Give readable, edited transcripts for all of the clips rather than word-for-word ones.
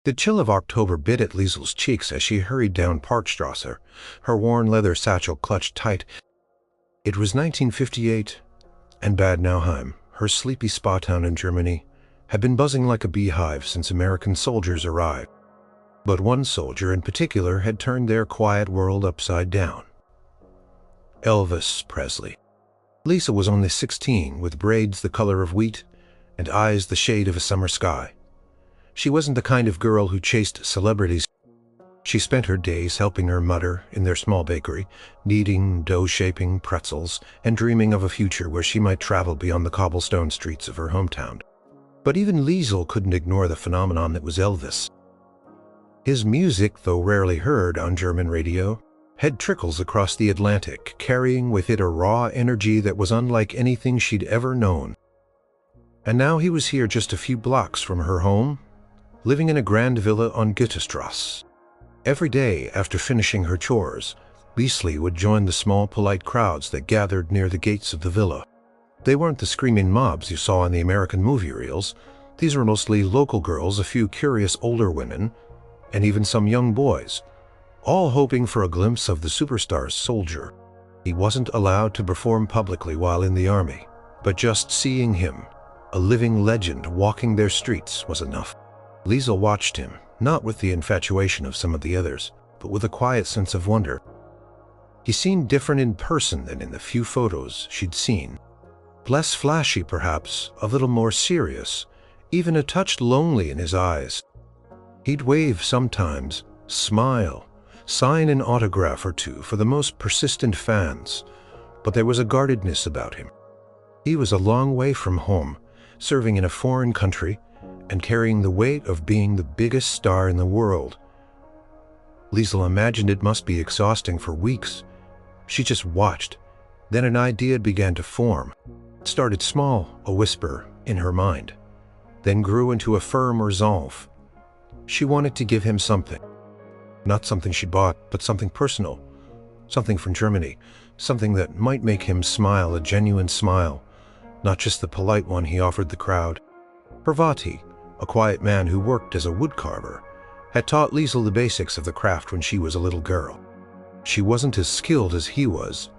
The chill of October bit at Liesl's cheeks as she hurried down Parkstrasse, her worn leather satchel clutched tight. It was 1958, and Bad Nauheim, her sleepy spa town in Germany, had been buzzing like a beehive since American soldiers arrived. But one soldier in particular had turned their quiet world upside down. Elvis Presley. Liesl was only 16, with braids the color of wheat and eyes the shade of a summer sky. She wasn't the kind of girl who chased celebrities. She spent her days helping her mother in their small bakery, kneading, dough-shaping pretzels, and dreaming of a future where she might travel beyond the cobblestone streets of her hometown. But even Liesl couldn't ignore the phenomenon that was Elvis. His music, though rarely heard on German radio, had trickles across the Atlantic, carrying with it a raw energy that was unlike anything she'd ever known. And now he was here just a few blocks from her home, living in a grand villa on Goethestrasse. Every day after finishing her chores, Liesl would join the small, polite crowds that gathered near the gates of the villa. They weren't the screaming mobs you saw in the American movie reels. These were mostly local girls, a few curious older women, and even some young boys, all hoping for a glimpse of the superstar's soldier. He wasn't allowed to perform publicly while in the army, but just seeing him, a living legend walking their streets, was enough. Liesl watched him, not with the infatuation of some of the others, but with a quiet sense of wonder. He seemed different in person than in the few photos she'd seen. Less flashy, perhaps, a little more serious, even a touch lonely in his eyes. He'd wave sometimes, smile, sign an autograph or two for the most persistent fans, but there was a guardedness about him. He was a long way from home, serving in a foreign country, and carrying the weight of being the biggest star in the world. Liesl imagined it must be exhausting for weeks. She just watched. Then an idea began to form. It started small, a whisper in her mind, then grew into a firm resolve. She wanted to give him something. Not something she bought, but something personal. Something from Germany. Something that might make him smile, a genuine smile, not just the polite one he offered the crowd. Vati, a quiet man who worked as a woodcarver, had taught Liesl the basics of the craft when she was a little girl. She wasn't as skilled as he was,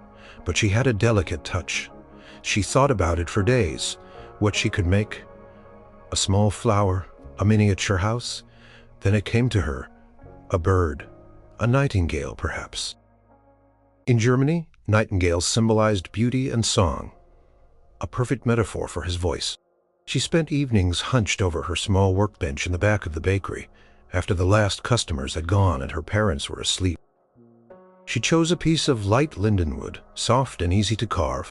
but she had a delicate touch. She thought about it for days, what she could make. A small flower, a miniature house. Then it came to her, a bird, a nightingale perhaps. In Germany, nightingales symbolized beauty and song, a perfect metaphor for his voice. She spent evenings hunched over her small workbench in the back of the bakery, after the last customers had gone and her parents were asleep. She chose a piece of light lindenwood, soft and easy to carve.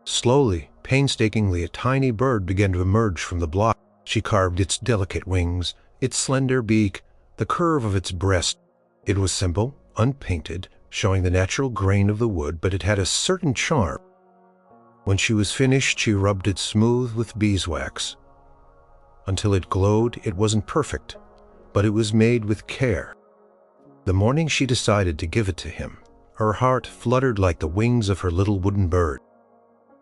Slowly, painstakingly, a tiny bird began to emerge from the block. She carved its delicate wings, its slender beak, the curve of its breast. It was simple, unpainted, showing the natural grain of the wood, but it had a certain charm. When she was finished, she rubbed it smooth with beeswax. Until it glowed, it wasn't perfect, but it was made with care. The morning she decided to give it to him, her heart fluttered like the wings of her little wooden bird.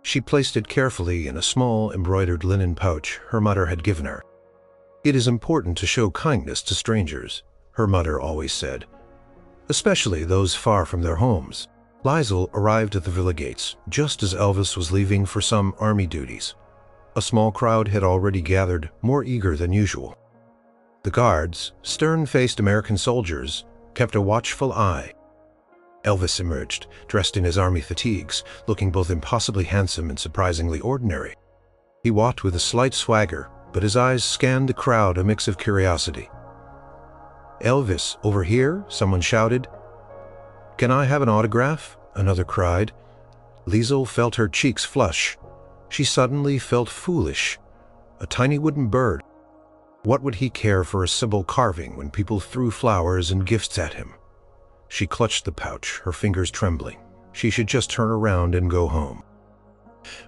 She placed it carefully in a small embroidered linen pouch her mother had given her. "It is important to show kindness to strangers," her mother always said, "especially those far from their homes." Liesl arrived at the villa gates just as Elvis was leaving for some army duties. A small crowd had already gathered, more eager than usual. The guards, stern-faced American soldiers, kept a watchful eye. Elvis emerged, dressed in his army fatigues, looking both impossibly handsome and surprisingly ordinary. He walked with a slight swagger, but his eyes scanned the crowd, a mix of curiosity. "Elvis, over here," someone shouted. "Can I have an autograph?" another cried. Liesl felt her cheeks flush. She suddenly felt foolish. A tiny wooden bird. What would he care for a simple carving when people threw flowers and gifts at him? She clutched the pouch, her fingers trembling. She should just turn around and go home.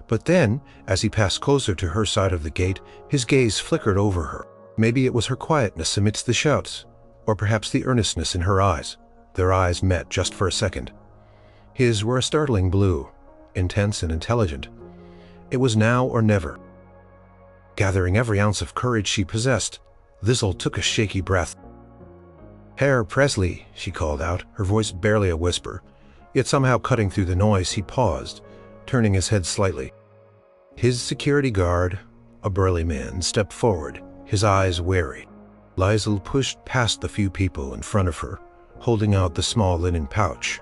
But then, as he passed closer to her side of the gate, his gaze flickered over her. Maybe it was her quietness amidst the shouts, or perhaps the earnestness in her eyes. Their eyes met just for a second. His were a startling blue, intense and intelligent. It was now or never. Gathering every ounce of courage she possessed, Liesl took a shaky breath. "Herr Presley," she called out, her voice barely a whisper. Yet somehow cutting through the noise, he paused, turning his head slightly. His security guard, a burly man, stepped forward, his eyes wary. Liesl pushed past the few people in front of her, holding out the small linen pouch.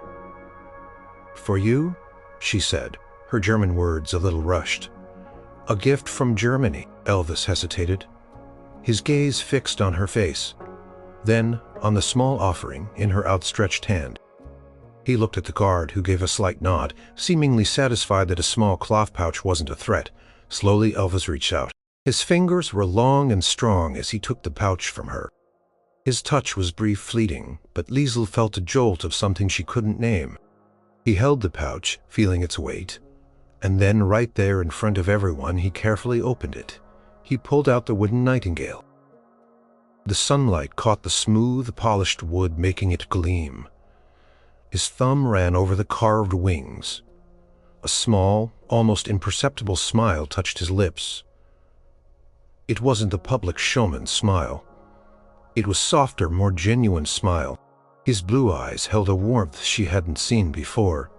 "For you?" she said, her German words a little rushed. "A gift from Germany," Elvis hesitated, his gaze fixed on her face, then on the small offering in her outstretched hand. He looked at the guard, who gave a slight nod, seemingly satisfied that a small cloth pouch wasn't a threat. Slowly, Elvis reached out. His fingers were long and strong as he took the pouch from her. His touch was brief, fleeting, but Liesl felt a jolt of something she couldn't name. He held the pouch, feeling its weight, and then right there in front of everyone he carefully opened it. He pulled out the wooden nightingale. The sunlight caught the smooth, polished wood, making it gleam. His thumb ran over the carved wings. A small, almost imperceptible smile touched his lips. It wasn't a public showman's smile. It was softer, more genuine smile. His blue eyes held a warmth she hadn't seen before.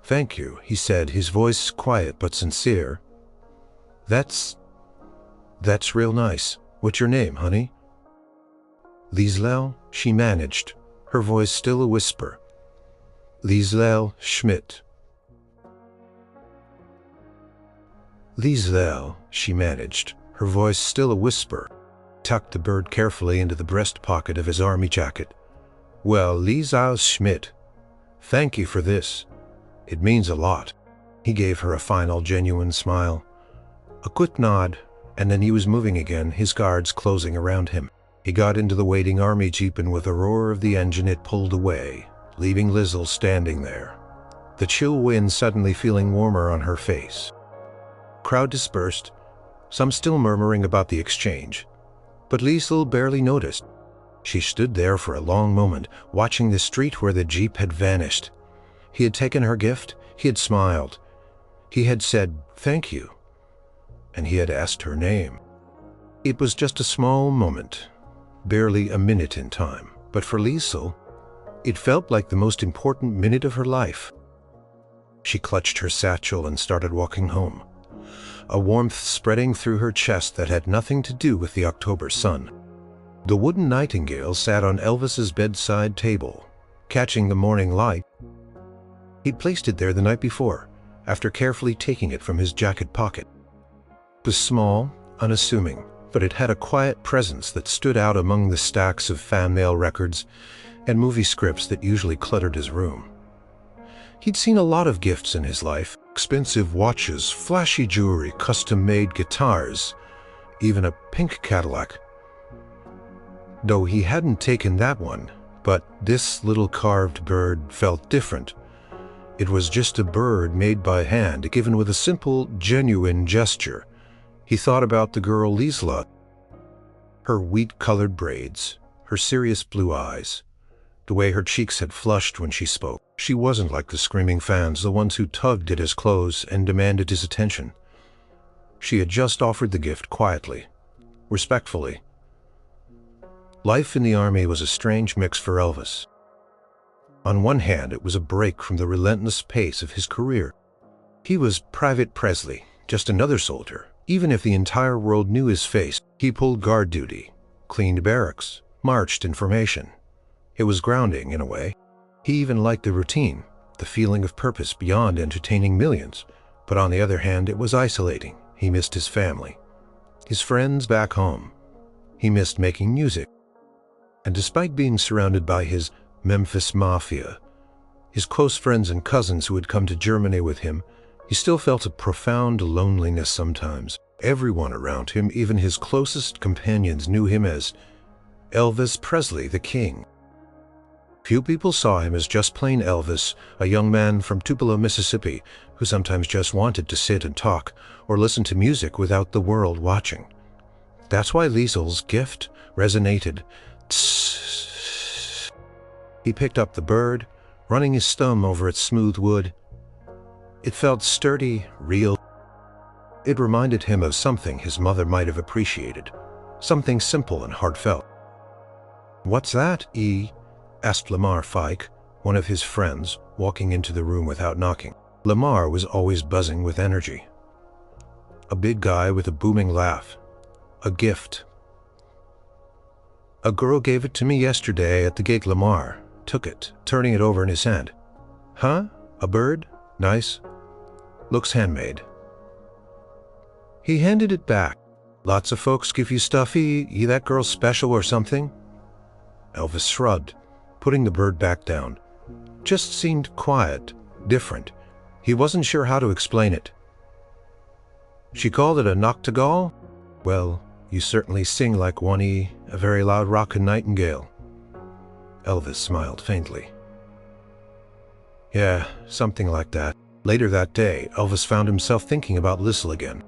"Thank you," he said, his voice quiet but sincere. That's real nice. What's your name, honey?" "Liesl," she managed, her voice still a whisper. "Liesl Schmidt." "Liesl," she managed, her voice still a whisper, tucked the bird carefully into the breast pocket of his army jacket. "Well, Liesl Schmidt, thank you for this. It means a lot." He gave her a final, genuine smile. A quick nod, and then he was moving again, his guards closing around him. He got into the waiting army jeep, and with a roar of the engine it pulled away, leaving Liesl standing there, the chill wind suddenly feeling warmer on her face. Crowd dispersed, some still murmuring about the exchange, but Liesl barely noticed. She stood there for a long moment, watching the street where the jeep had vanished. He had taken her gift, he had smiled, he had said thank you, and he had asked her name. It was just a small moment, barely a minute in time, but for Liesl, it felt like the most important minute of her life. She clutched her satchel and started walking home, a warmth spreading through her chest that had nothing to do with the October sun. The wooden nightingale sat on Elvis's bedside table, catching the morning light. He'd placed it there the night before, after carefully taking it from his jacket pocket. It was small, unassuming, but it had a quiet presence that stood out among the stacks of fan mail records and movie scripts that usually cluttered his room. He'd seen a lot of gifts in his life: expensive watches, flashy jewelry, custom-made guitars, even a pink Cadillac. Though he hadn't taken that one, but this little carved bird felt different. It was just a bird made by hand, given with a simple, genuine gesture. He thought about the girl Liesl, her wheat-colored braids, her serious blue eyes, the way her cheeks had flushed when she spoke. She wasn't like the screaming fans, the ones who tugged at his clothes and demanded his attention. She had just offered the gift quietly, respectfully. Life in the army was a strange mix for Elvis. On one hand, it was a break from the relentless pace of his career. He was Private Presley, just another soldier. Even if the entire world knew his face, he pulled guard duty, cleaned barracks, marched in formation. It was grounding in a way. He even liked the routine, the feeling of purpose beyond entertaining millions. But on the other hand, it was isolating. He missed his family, his friends back home. He missed making music. And despite being surrounded by his Memphis Mafia, his close friends and cousins who had come to Germany with him, he still felt a profound loneliness sometimes. Everyone around him, even his closest companions, knew him as Elvis Presley, the King. Few people saw him as just plain Elvis, a young man from Tupelo, Mississippi, who sometimes just wanted to sit and talk or listen to music without the world watching. That's why Liesl's gift resonated. Tss. He picked up the bird, running his thumb over its smooth wood. It felt sturdy, real. It reminded him of something his mother might have appreciated, something simple and heartfelt. "What's that, E?" asked Lamar Fike, one of his friends, walking into the room without knocking. Lamar was always buzzing with energy. A big guy with a booming laugh. "A gift. A girl gave it to me yesterday at the gate." Lamar took it, turning it over in his hand. "Huh? A bird? Nice. Looks handmade." He handed it back. "Lots of folks give you stuff, E? That girl's special or something?" Elvis shrugged, putting the bird back down. Just seemed quiet, different. He wasn't sure how to explain it. "She called it a nightingale? Well, you certainly sing like one, E. A very loud rockin' nightingale." Elvis smiled faintly. "Yeah, something like that." Later that day, Elvis found himself thinking about Liesl again.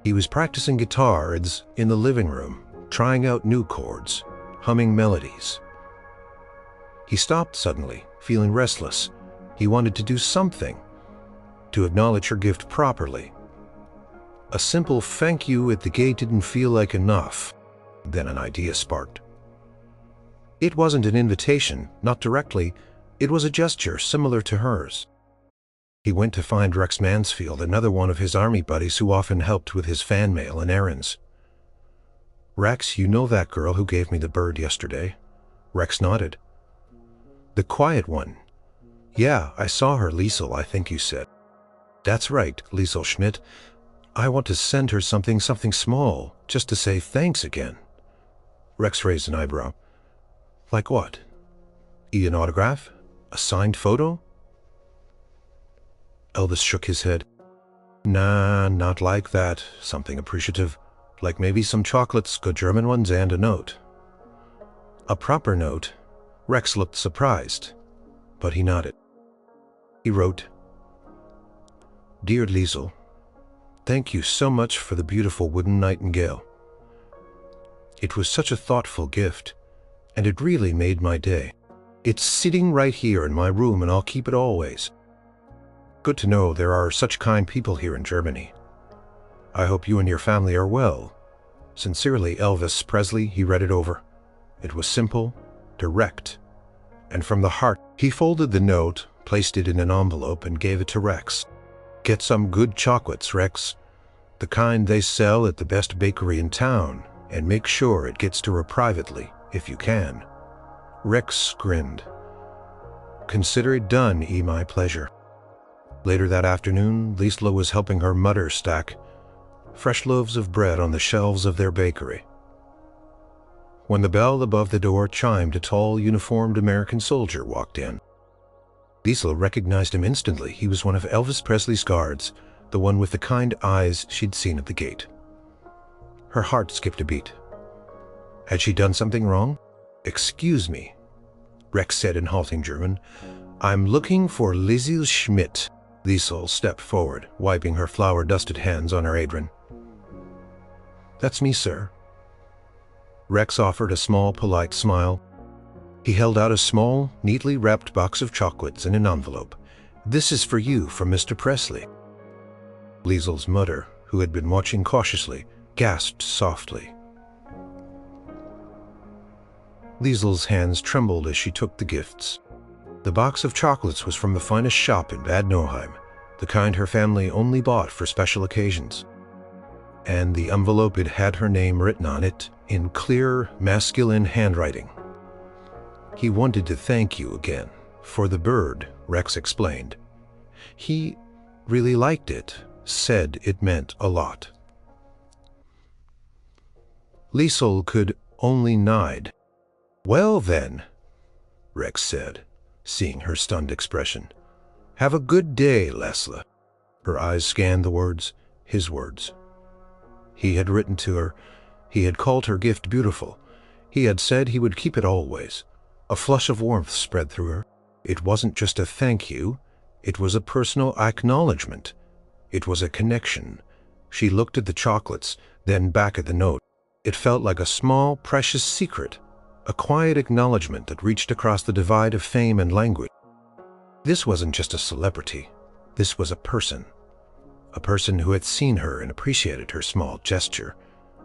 He was practicing guitar in the living room, trying out new chords, humming melodies. He stopped suddenly, feeling restless. He wanted to do something, to acknowledge her gift properly. A simple thank you at the gate didn't feel like enough. Then an idea sparked. It wasn't an invitation, not directly. It was a gesture similar to hers. He went to find Rex Mansfield, another one of his army buddies who often helped with his fan mail and errands. "Rex, you know that girl who gave me the bird yesterday?" Rex nodded. "The quiet one." "Yeah, I saw her, Liesl, I think you said." "That's right, Liesl Schmidt. I want to send her something small, just to say thanks again." Rex raised an eyebrow. "Like what? An autograph? A signed photo?" Elvis shook his head. "Nah, not like that. Something appreciative. Like maybe some chocolates, good German ones, and a note." "A proper note?" Rex looked surprised, but he nodded. He wrote, "Dear Liesl, thank you so much for the beautiful wooden nightingale. It was such a thoughtful gift, and it really made my day. It's sitting right here in my room, and I'll keep it always. Good to know there are such kind people here in Germany. I hope you and your family are well. Sincerely, Elvis Presley." He read it over. It was simple, direct, and from the heart. He folded the note, placed it in an envelope, and gave it to Rex. "Get some good chocolates, Rex. The kind they sell at the best bakery in town, and make sure it gets to her privately, if you can." Rex grinned. "Consider it done, my pleasure." Later that afternoon, Liesl was helping her mother stack fresh loaves of bread on the shelves of their bakery. When the bell above the door chimed, a tall, uniformed American soldier walked in. Liesl recognized him instantly. He was one of Elvis Presley's guards, the one with the kind eyes she'd seen at the gate. Her heart skipped a beat. Had she done something wrong? "Excuse me," Rex said in halting German. "I'm looking for Liesl Schmidt." Liesl stepped forward, wiping her flour-dusted hands on her apron. "That's me, sir." Rex offered a small, polite smile. He held out a small, neatly wrapped box of chocolates in an envelope. "This is for you from Mr. Presley." Liesl's mother, who had been watching cautiously, gasped softly. Liesl's hands trembled as she took the gifts. The box of chocolates was from the finest shop in Bad Nauheim, the kind her family only bought for special occasions. And the envelope, it had her name written on it in clear, masculine handwriting. "He wanted to thank you again for the bird," Rex explained. "He really liked it, said it meant a lot." Liesl could only nod. "Well then," Rex said, seeing her stunned expression. "Have a good day, Liesl." Her eyes scanned the words, his words. He had written to her. He had called her gift beautiful. He had said he would keep it always. A flush of warmth spread through her. It wasn't just a thank you. It was a personal acknowledgement. It was a connection. She looked at the chocolates, then back at the note. It felt like a small, precious secret, a quiet acknowledgement that reached across the divide of fame and language. This wasn't just a celebrity. This was a person who had seen her and appreciated her small gesture.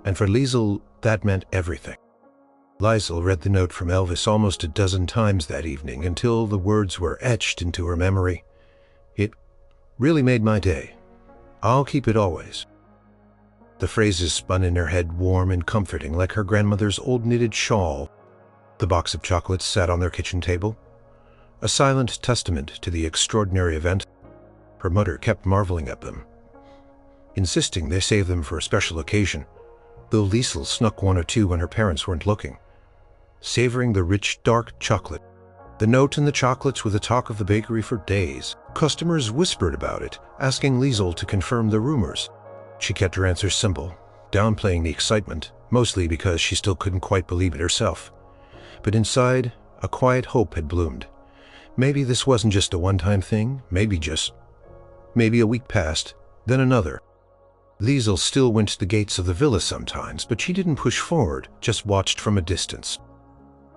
And for Liesl, that meant everything. Liesl read the note from Elvis almost a dozen times that evening until the words were etched into her memory. It really made my day. I'll keep it always. The phrases spun in her head warm and comforting like her grandmother's old knitted shawl. The box of chocolates sat on their kitchen table, a silent testament to the extraordinary event. Her mother kept marveling at them, insisting they save them for a special occasion, though Liesl snuck one or two when her parents weren't looking. Savoring the rich, dark chocolate. The note and the chocolates were the talk of the bakery for days. Customers whispered about it, asking Liesl to confirm the rumors. She kept her answers simple, downplaying the excitement, mostly because she still couldn't quite believe it herself. But inside, a quiet hope had bloomed. Maybe this wasn't just a one-time thing, maybe a week passed, then another. Liesl still went to the gates of the villa sometimes, but she didn't push forward, just watched from a distance.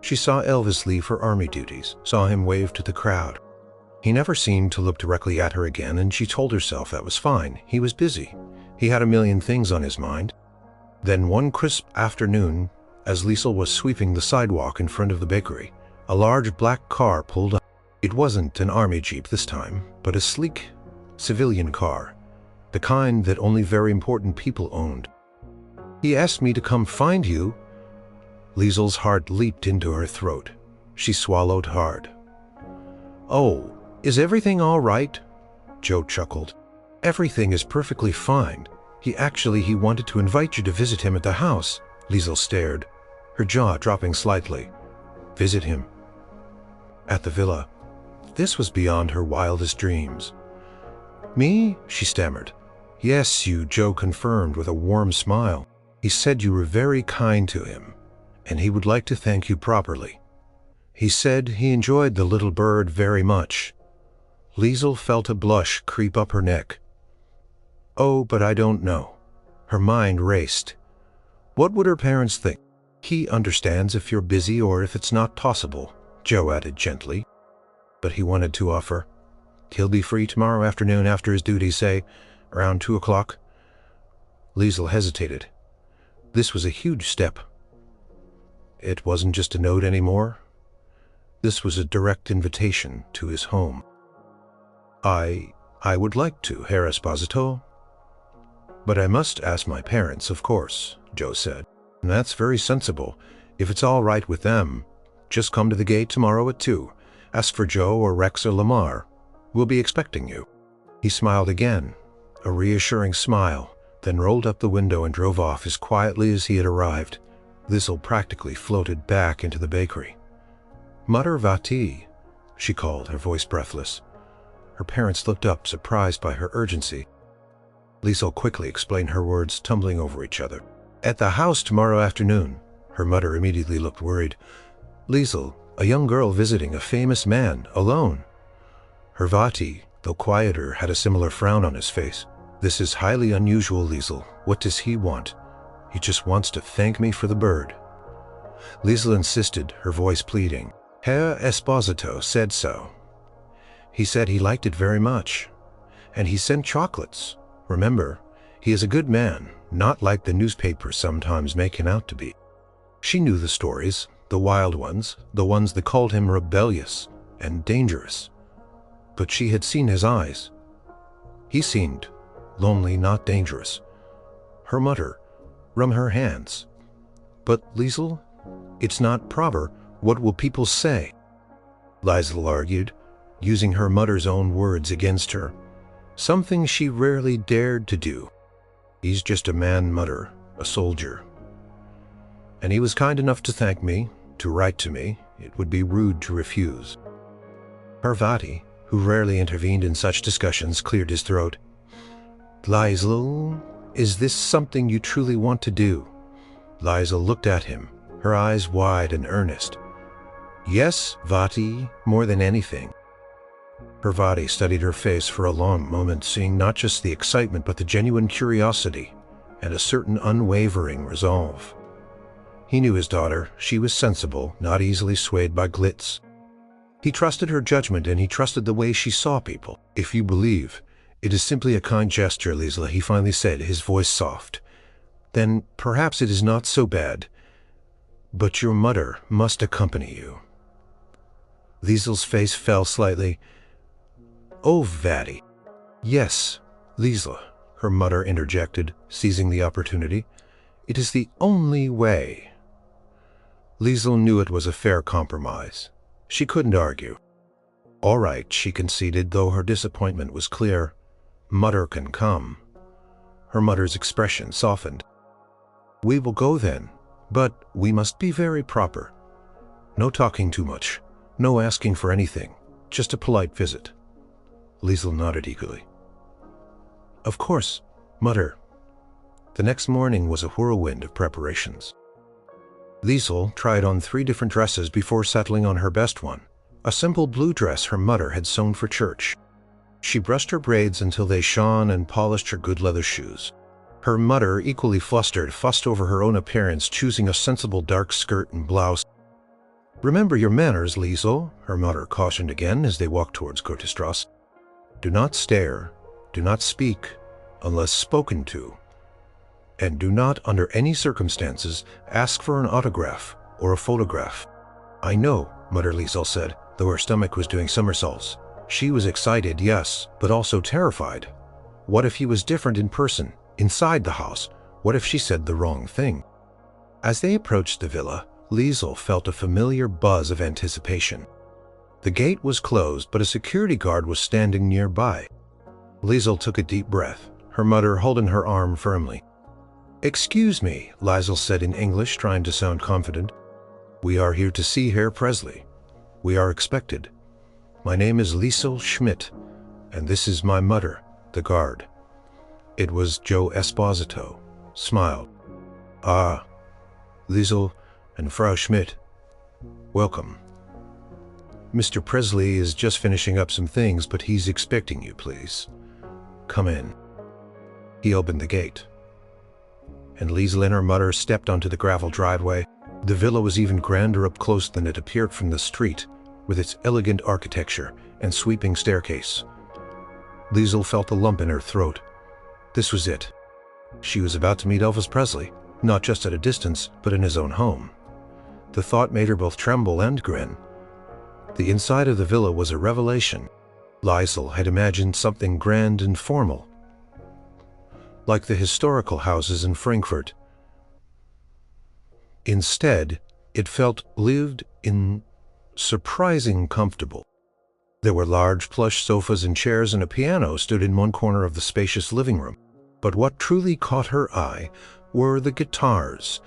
She saw Elvis leave for army duties, saw him wave to the crowd. He never seemed to look directly at her again, and she told herself that was fine. He was busy. He had a million things on his mind. Then one crisp afternoon, as Liesl was sweeping the sidewalk in front of the bakery, a large black car pulled up. It wasn't an army jeep this time, but a sleek civilian car, the kind that only very important people owned. "He asked me to come find you." Liesl's heart leaped into her throat. She swallowed hard. "Oh, is everything all right?" Joe chuckled. "Everything is perfectly fine. He wanted to invite you to visit him at the house." Liesl stared, her jaw dropping slightly. Visit him? At the villa? This was beyond her wildest dreams. "Me?" she stammered. "Yes, you," Joe confirmed with a warm smile. "He said you were very kind to him, and he would like to thank you properly. He said he enjoyed the little bird very much." Liesl felt a blush creep up her neck. "Oh, but I don't know." Her mind raced. What would her parents think? "He understands if you're busy or if it's not possible," Joe added gently. But he wanted to offer. "He'll be free tomorrow afternoon after his duty, say, around 2 o'clock. Liesl hesitated. This was a huge step. It wasn't just a note anymore. This was a direct invitation to his home. I would like to, Herr Esposito. But I must ask my parents, of course," Joe said. "And that's very sensible. If it's all right with them, just come to the gate tomorrow at 2. Ask for Joe or Rex or Lamar. We'll be expecting you." He smiled again, a reassuring smile, then rolled up the window and drove off as quietly as he had arrived. Liesl practically floated back into the bakery. "Mutter vati," she called, her voice breathless. Her parents looked up, surprised by her urgency. Liesl quickly explained her words, tumbling over each other. "At the house tomorrow afternoon." Her mother immediately looked worried. "Liesl, a young girl visiting a famous man, alone." Her vati, though quieter, had a similar frown on his face. "This is highly unusual, Liesl. What does he want?" "He just wants to thank me for the bird." Liesl insisted, her voice pleading. "Herr Esposito said so. He said he liked it very much. And he sent chocolates. Remember, he is a good man, not like the newspapers sometimes make him out to be." She knew the stories, the wild ones, the ones that called him rebellious and dangerous. But she had seen his eyes. He seemed lonely, not dangerous. Her mother wrung her hands. "But Liesl, it's not proper. What will people say?" Liesl argued, using her mother's own words against her, something she rarely dared to do. "He's just a man, Mutter, a soldier. And he was kind enough to thank me, to write to me. It would be rude to refuse." Her vati, who rarely intervened in such discussions, cleared his throat. "Liesl, is this something you truly want to do?" Liesl looked at him, her eyes wide and earnest. "Yes, vati, more than anything." Her vati studied her face for a long moment, seeing not just the excitement but the genuine curiosity and a certain unwavering resolve. He knew his daughter. She was sensible, not easily swayed by glitz. He trusted her judgment, and he trusted the way she saw people. "If you believe, it is simply a kind gesture, Liesl," he finally said, his voice soft. "Then perhaps it is not so bad. But your mother must accompany you. Liesl's face fell slightly. Oh, Vatty. Yes, Liesl, her mother interjected, seizing the opportunity. It is the only way. Liesl knew it was a fair compromise. She couldn't argue. All right, she conceded, though her disappointment was clear. Mother can come. Her mother's expression softened. We will go then, but we must be very proper. No talking too much, no asking for anything, just a polite visit. Liesl nodded eagerly. Of course, Mother. The next morning was a whirlwind of preparations. Liesl tried on 3 different dresses before settling on her best one, a simple blue dress her mother had sewn for church. She brushed her braids until they shone and polished her good leather shoes. Her mother, equally flustered, fussed over her own appearance, choosing a sensible dark skirt and blouse. Remember your manners, Liesl, her mother cautioned again as they walked towards Goethestrasse. Do not stare, do not speak, unless spoken to, and do not, under any circumstances, ask for an autograph or a photograph. I know, Mother Liesl said, though her stomach was doing somersaults. She was excited, yes, but also terrified. What if he was different in person, inside the house? What if she said the wrong thing? As they approached the villa, Liesl felt a familiar buzz of anticipation. The gate was closed, but a security guard was standing nearby. Liesl took a deep breath, her mother holding her arm firmly. Excuse me, Liesl said in English, trying to sound confident. We are here to see Herr Presley. We are expected. My name is Liesl Schmidt, and this is my mother, the guard. It was Joe Esposito, smiled. Ah, Liesl and Frau Schmidt, welcome. Mr. Presley is just finishing up some things, but he's expecting you, please. Come in. He opened the gate, and Liesl and her mother stepped onto the gravel driveway. The villa was even grander up close than it appeared from the street, with its elegant architecture and sweeping staircase. Liesl felt a lump in her throat. This was it. She was about to meet Elvis Presley, not just at a distance, but in his own home. The thought made her both tremble and grin. The inside of the villa was a revelation. Liesl had imagined something grand and formal, like the historical houses in Frankfurt. Instead, it felt lived in, surprising comfortable. There were large plush sofas and chairs, and a piano stood in one corner of the spacious living room. But what truly caught her eye were the guitars,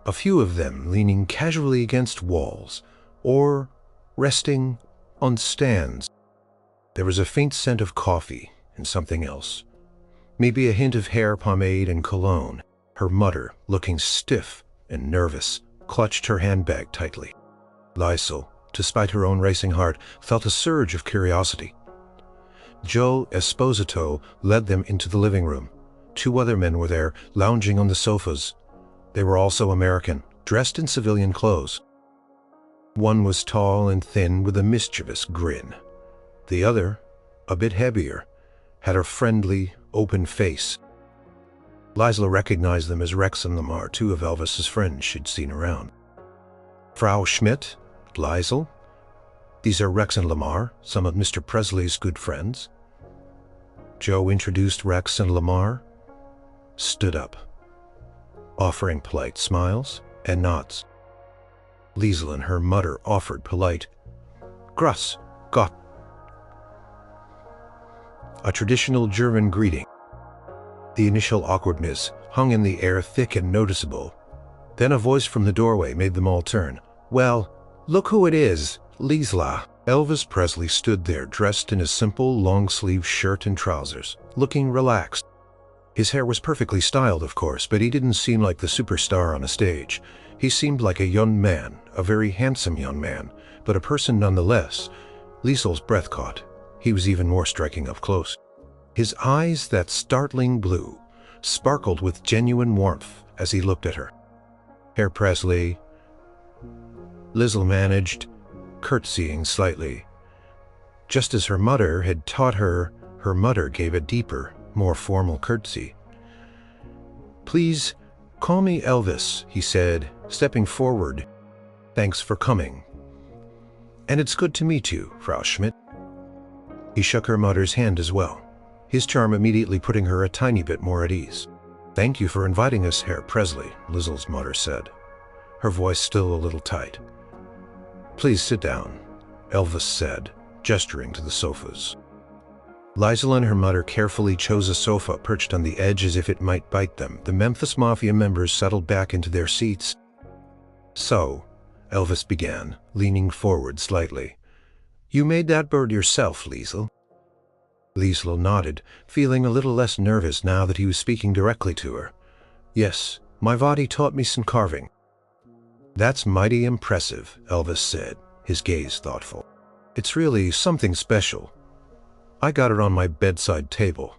a few of them leaning casually against walls or resting on stands. There was a faint scent of coffee and something else, maybe a hint of hair pomade and cologne. Her mother, looking stiff and nervous, clutched her handbag tightly. Liesl, despite her own racing heart, felt a surge of curiosity. Joe Esposito led them into the living room. 2 other men were there, lounging on the sofas. They were also American, dressed in civilian clothes. One was tall and thin with a mischievous grin. The other, a bit heavier, had a friendly, open face. Liesl recognized them as Rex and Lamar, 2 of Elvis's friends she'd seen around. Frau Schmidt, Liesl, these are Rex and Lamar, some of Mr. Presley's good friends. Joe introduced Rex, and Lamar stood up, offering polite smiles and nods. Liesl and her mother offered polite Grüß Gott, a traditional German greeting. The initial awkwardness hung in the air, thick and noticeable. Then a voice from the doorway made them all turn. Well, look who it is, Liesl. Elvis Presley stood there, dressed in a simple long-sleeve shirt and trousers, looking relaxed. His hair was perfectly styled, of course, but he didn't seem like the superstar on a stage. He seemed like a young man, a very handsome young man, but a person nonetheless. Liesl's breath caught. He was even more striking up close. His eyes, that startling blue, sparkled with genuine warmth as he looked at her. Herr Presley, Liesl managed, curtsying slightly. Just as her mother had taught her, her mother gave a deeper, more formal curtsy. Please "Call me Elvis," he said, stepping forward. "Thanks for coming. And it's good to meet you, Frau Schmidt." He shook her mother's hand as well, his charm immediately putting her a tiny bit more at ease. "Thank you for inviting us, Herr Presley," Liesl's mother said, her voice still a little tight. "Please sit down," Elvis said, gesturing to the sofas. Liesl and her mother carefully chose a sofa perched on the edge as if it might bite them. The Memphis Mafia members settled back into their seats. "So," Elvis began, leaning forward slightly, "you made that bird yourself, Liesl?" Liesl nodded, feeling a little less nervous now that he was speaking directly to her. "Yes, my Vadi taught me some carving." "That's mighty impressive," Elvis said, his gaze thoughtful. "It's really something special. I got it on my bedside table."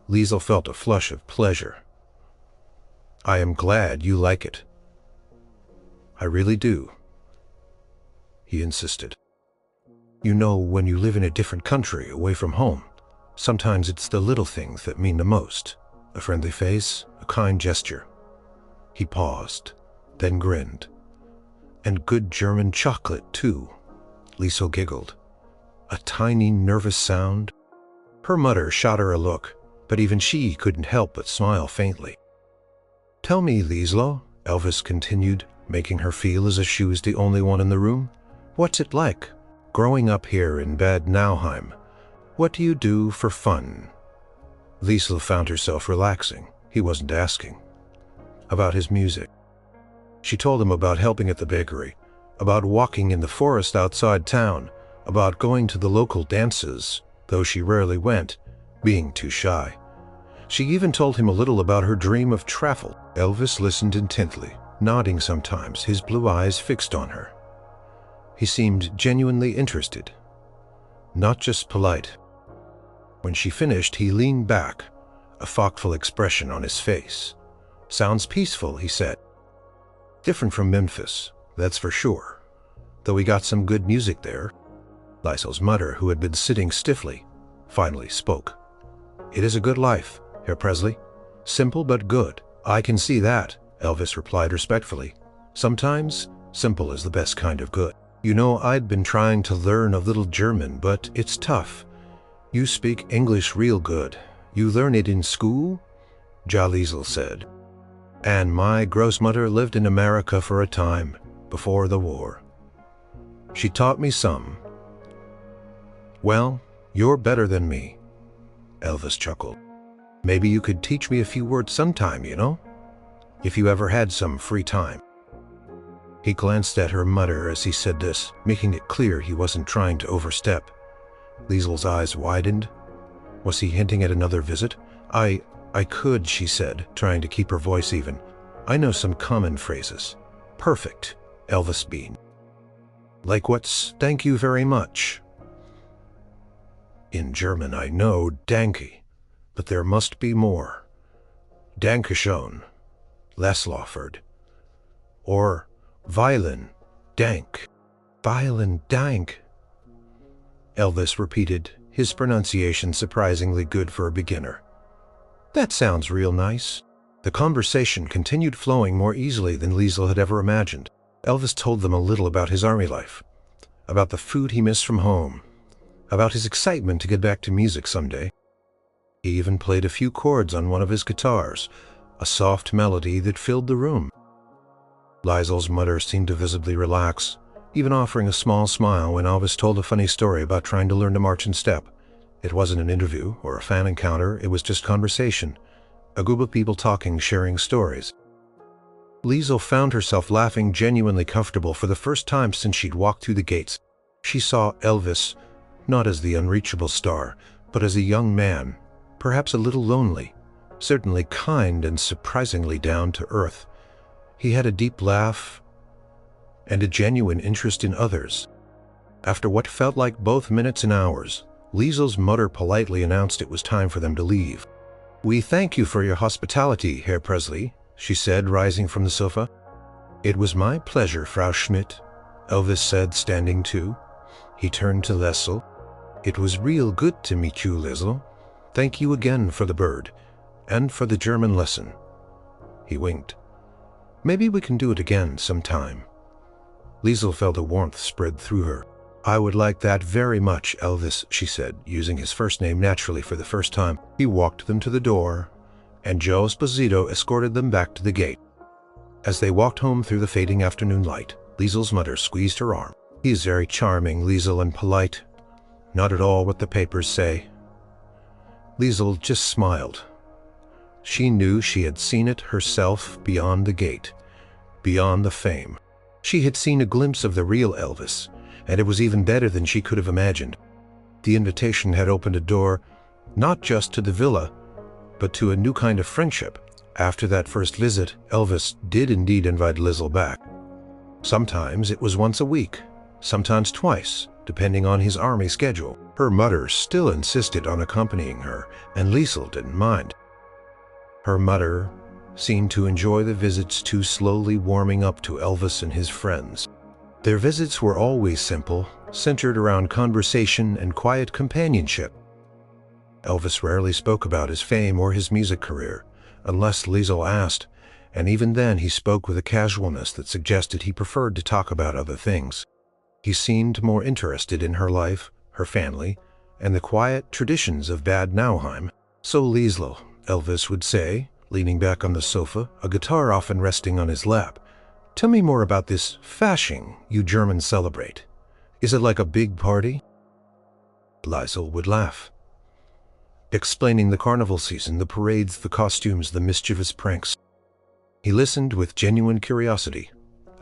Liesl felt a flush of pleasure. "I am glad you like it." "I really do," he insisted. "You know, when you live in a different country, away from home, sometimes it's the little things that mean the most. A friendly face, a kind gesture." He paused, then grinned. "And good German chocolate, too," Liesl giggled. "A tiny, nervous sound." Her mother shot her a look, but even she couldn't help but smile faintly. "Tell me, Liesl," Elvis continued, making her feel as if she was the only one in the room, "what's it like, growing up here in Bad Nauheim? What do you do for fun?" Liesl found herself relaxing. He wasn't asking. About his music. She told him about helping at the bakery, about walking in the forest outside town, about going to the local dances, though she rarely went, being too shy. She even told him a little about her dream of travel. Elvis listened intently, nodding sometimes, his blue eyes fixed on her. He seemed genuinely interested, not just polite. When she finished, he leaned back, a thoughtful expression on his face. "Sounds peaceful," he said. "Different from Memphis, that's for sure, though we got some good music there." Liesl's mother, who had been sitting stiffly, finally spoke. "It is a good life, Herr Presley. Simple but good." "I can see that," Elvis replied respectfully. "Sometimes, simple is the best kind of good. You know, I'd been trying to learn a little German, but it's tough. You speak English real good. You learn it in school?" Ja Liesl said. "And my grossmother lived in America for a time, before the war. She taught me some." "Well, you're better than me," Elvis chuckled. "Maybe you could teach me a few words sometime, you know? If you ever had some free time." He glanced at her mother as he said this, making it clear he wasn't trying to overstep. Liesl's eyes widened. Was he hinting at another visit? I could," she said, trying to keep her voice even. "I know some common phrases." "Perfect," Elvis beamed. "Like what's thank you very much?" "In German I know danke, but there must be more. Danke schön, Leslawford. Or vielen Dank." "Vielen Dank," Elvis repeated, his pronunciation surprisingly good for a beginner. "That sounds real nice." The conversation continued flowing more easily than Liesl had ever imagined. Elvis told them a little about his army life, about the food he missed from home, about his excitement to get back to music someday. He even played a few chords on one of his guitars, a soft melody that filled the room. Liesl's mother seemed to visibly relax, even offering a small smile when Elvis told a funny story about trying to learn to march in step. It wasn't an interview or a fan encounter, it was just conversation, a group of people talking, sharing stories. Liesl found herself laughing, genuinely comfortable for the first time since she'd walked through the gates. She saw Elvis, not as the unreachable star, but as a young man, perhaps a little lonely, certainly kind and surprisingly down to earth. He had a deep laugh and a genuine interest in others. After what felt like both minutes and hours, Liesl's mother politely announced it was time for them to leave. "We thank you for your hospitality, Herr Presley," she said, rising from the sofa. "It was my pleasure, Frau Schmidt," Elvis said, standing too. He turned to Liesl. "It was real good to meet you, Liesl. Thank you again for the bird, and for the German lesson." He winked. "Maybe we can do it again sometime." Liesl felt a warmth spread through her. "I would like that very much, Elvis," she said, using his first name naturally for the first time. He walked them to the door, and Joe Esposito escorted them back to the gate. As they walked home through the fading afternoon light, Liesl's mother squeezed her arm. "He's very charming, Liesl, and polite. Not at all what the papers say." Liesl just smiled. She knew she had seen it herself beyond the gate, beyond the fame. She had seen a glimpse of the real Elvis, and it was even better than she could have imagined. The invitation had opened a door, not just to the villa, but to a new kind of friendship. After that first visit, Elvis did indeed invite Liesl back. Sometimes it was once a week, sometimes twice, depending on his army schedule. Her mother still insisted on accompanying her, and Liesl didn't mind. Her mother seemed to enjoy the visits too, slowly warming up to Elvis and his friends. Their visits were always simple, centered around conversation and quiet companionship. Elvis rarely spoke about his fame or his music career, unless Liesl asked, and even then he spoke with a casualness that suggested he preferred to talk about other things. He seemed more interested in her life, her family, and the quiet traditions of Bad Nauheim. "So Liesl," Elvis would say, leaning back on the sofa, a guitar often resting on his lap, "tell me more about this Fasching you Germans celebrate. Is it like a big party?" Liesl would laugh, explaining the carnival season, the parades, the costumes, the mischievous pranks. He listened with genuine curiosity,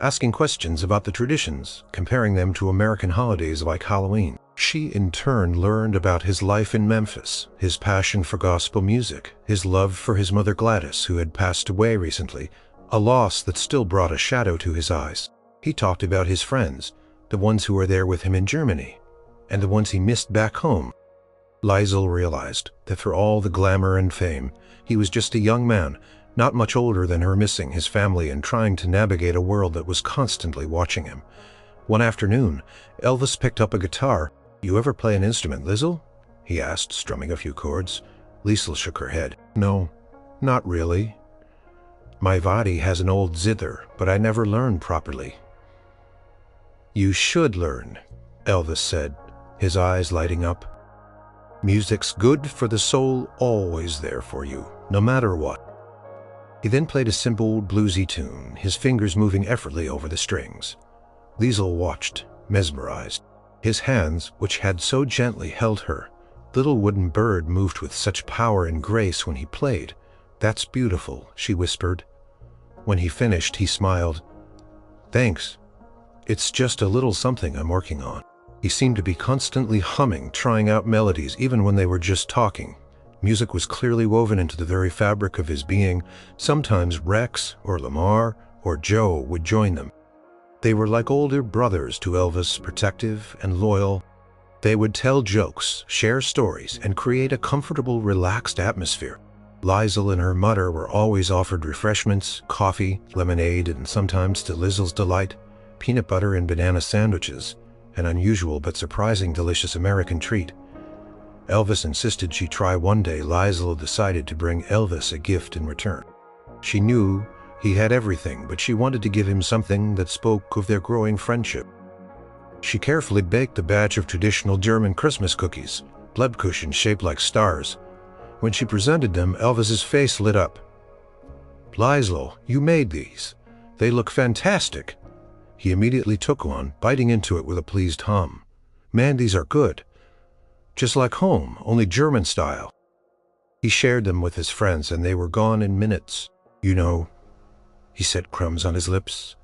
asking questions about the traditions, comparing them to American holidays like Halloween. She in turn learned about his life in Memphis, his passion for gospel music, his love for his mother Gladys, who had passed away recently, a loss that still brought a shadow to his eyes. He talked about his friends, the ones who were there with him in Germany, and the ones he missed back home. Liesl realized that for all the glamour and fame, he was just a young man, not much older than her, missing his family and trying to navigate a world that was constantly watching him. One afternoon, Elvis picked up a guitar. "You ever play an instrument, Liesl?" he asked, strumming a few chords. Liesl shook her head. "No, not really. My Vadi has an old zither, but I never learned properly." "You should learn," Elvis said, his eyes lighting up. "Music's good for the soul, always there for you, no matter what." He then played a simple, bluesy tune, his fingers moving effortlessly over the strings. Liesl watched, mesmerized. His hands, which had so gently held her little wooden bird, moved with such power and grace when he played. "That's beautiful," she whispered. When he finished, he smiled. "Thanks. It's just a little something I'm working on." He seemed to be constantly humming, trying out melodies, even when they were just talking. Music was clearly woven into the very fabric of his being. Sometimes Rex or Lamar or Joe would join them. They were like older brothers to Elvis, protective and loyal. They would tell jokes, share stories, and create a comfortable, relaxed atmosphere. Liesl and her mother were always offered refreshments, coffee, lemonade, and sometimes, to Liesl's delight, peanut butter and banana sandwiches, an unusual but surprising delicious American treat. Elvis insisted she try one day. Liesl decided to bring Elvis a gift in return. She knew he had everything, but she wanted to give him something that spoke of their growing friendship. She carefully baked a batch of traditional German Christmas cookies, Lebkuchen shaped like stars. When she presented them, Elvis's face lit up. "Liesl, you made these. They look fantastic." He immediately took one, biting into it with a pleased hum. "Man, these are good. Just like home, only German style." He shared them with his friends, and they were gone in minutes. "You know," he said, crumbs on his lips,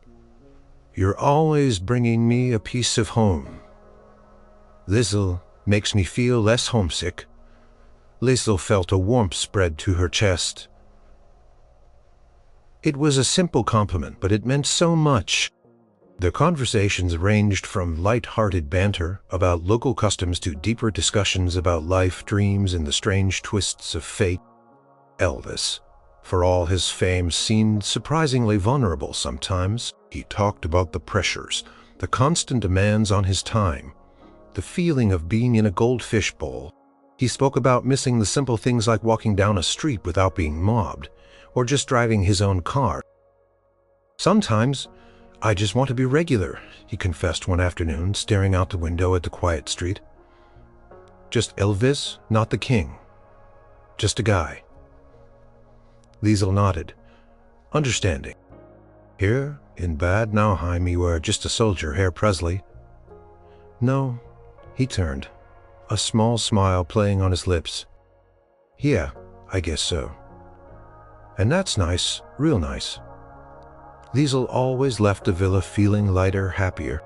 "you're always bringing me a piece of home. Liesl makes me feel less homesick." Liesl felt a warmth spread to her chest. It was a simple compliment, but it meant so much. The conversations ranged from light-hearted banter about local customs to deeper discussions about life, dreams, and the strange twists of fate. Elvis, for all his fame, seemed surprisingly vulnerable sometimes. He talked about the pressures, the constant demands on his time, the feeling of being in a goldfish bowl. He spoke about missing the simple things like walking down a street without being mobbed, or just driving his own car. "Sometimes I just want to be regular," he confessed one afternoon, staring out the window at the quiet street. "Just Elvis, not the king. Just a guy." Liesl nodded, understanding. "Here in Bad Nauheim you are just a soldier, Herr Presley." "No," he turned, a small smile playing on his lips. "Yeah, I guess so. And that's nice, real nice." Liesl always left the villa feeling lighter, happier.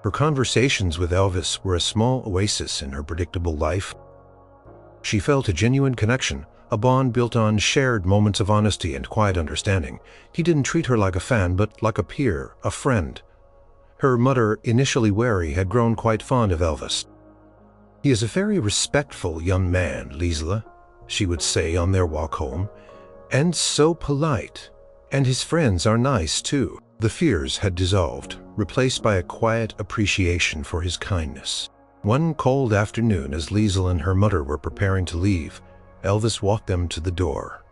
Her conversations with Elvis were a small oasis in her predictable life. She felt a genuine connection, a bond built on shared moments of honesty and quiet understanding. He didn't treat her like a fan, but like a peer, a friend. Her mother, initially wary, had grown quite fond of Elvis. "He is a very respectful young man, Liesl," she would say on their walk home, "and so polite. And his friends are nice, too." The fears had dissolved, replaced by a quiet appreciation for his kindness. One cold afternoon, as Liesl and her mother were preparing to leave, Elvis walked them to the door.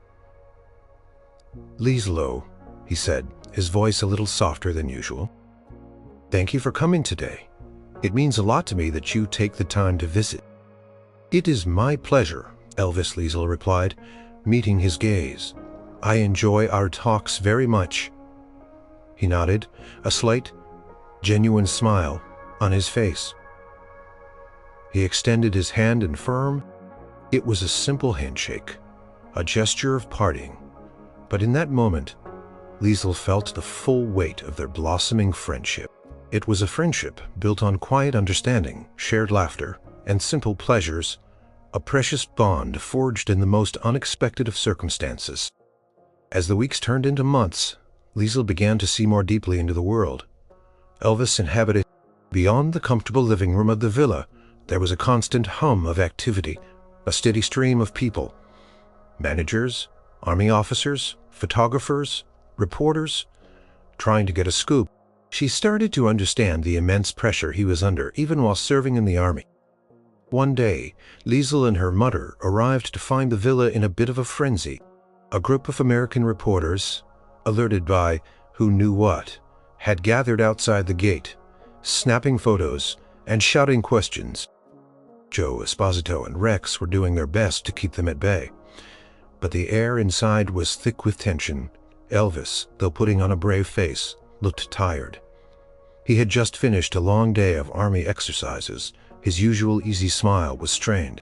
"Liesl," he said, his voice a little softer than usual, "thank you for coming today. It means a lot to me that you take the time to visit." "It is my pleasure," Elvis Liesl replied, meeting his gaze. "I enjoy our talks very much." He nodded, a slight, genuine smile on his face. He extended his hand in firm. It was a simple handshake, a gesture of parting. But in that moment, Liesl felt the full weight of their blossoming friendship. It was a friendship built on quiet understanding, shared laughter, and simple pleasures, a precious bond forged in the most unexpected of circumstances. As the weeks turned into months, Liesl began to see more deeply into the world. Elvis inhabited. Beyond the comfortable living room of the villa, there was a constant hum of activity, a steady stream of people. Managers, army officers, photographers, reporters, trying to get a scoop. She started to understand the immense pressure he was under, even while serving in the army. One day, Liesl and her mother arrived to find the villa in a bit of a frenzy. A group of American reporters, alerted by who knew what, had gathered outside the gate, snapping photos and shouting questions. Joe Esposito and Rex were doing their best to keep them at bay. But the air inside was thick with tension. Elvis, though putting on a brave face, looked tired. He had just finished a long day of army exercises. His usual easy smile was strained.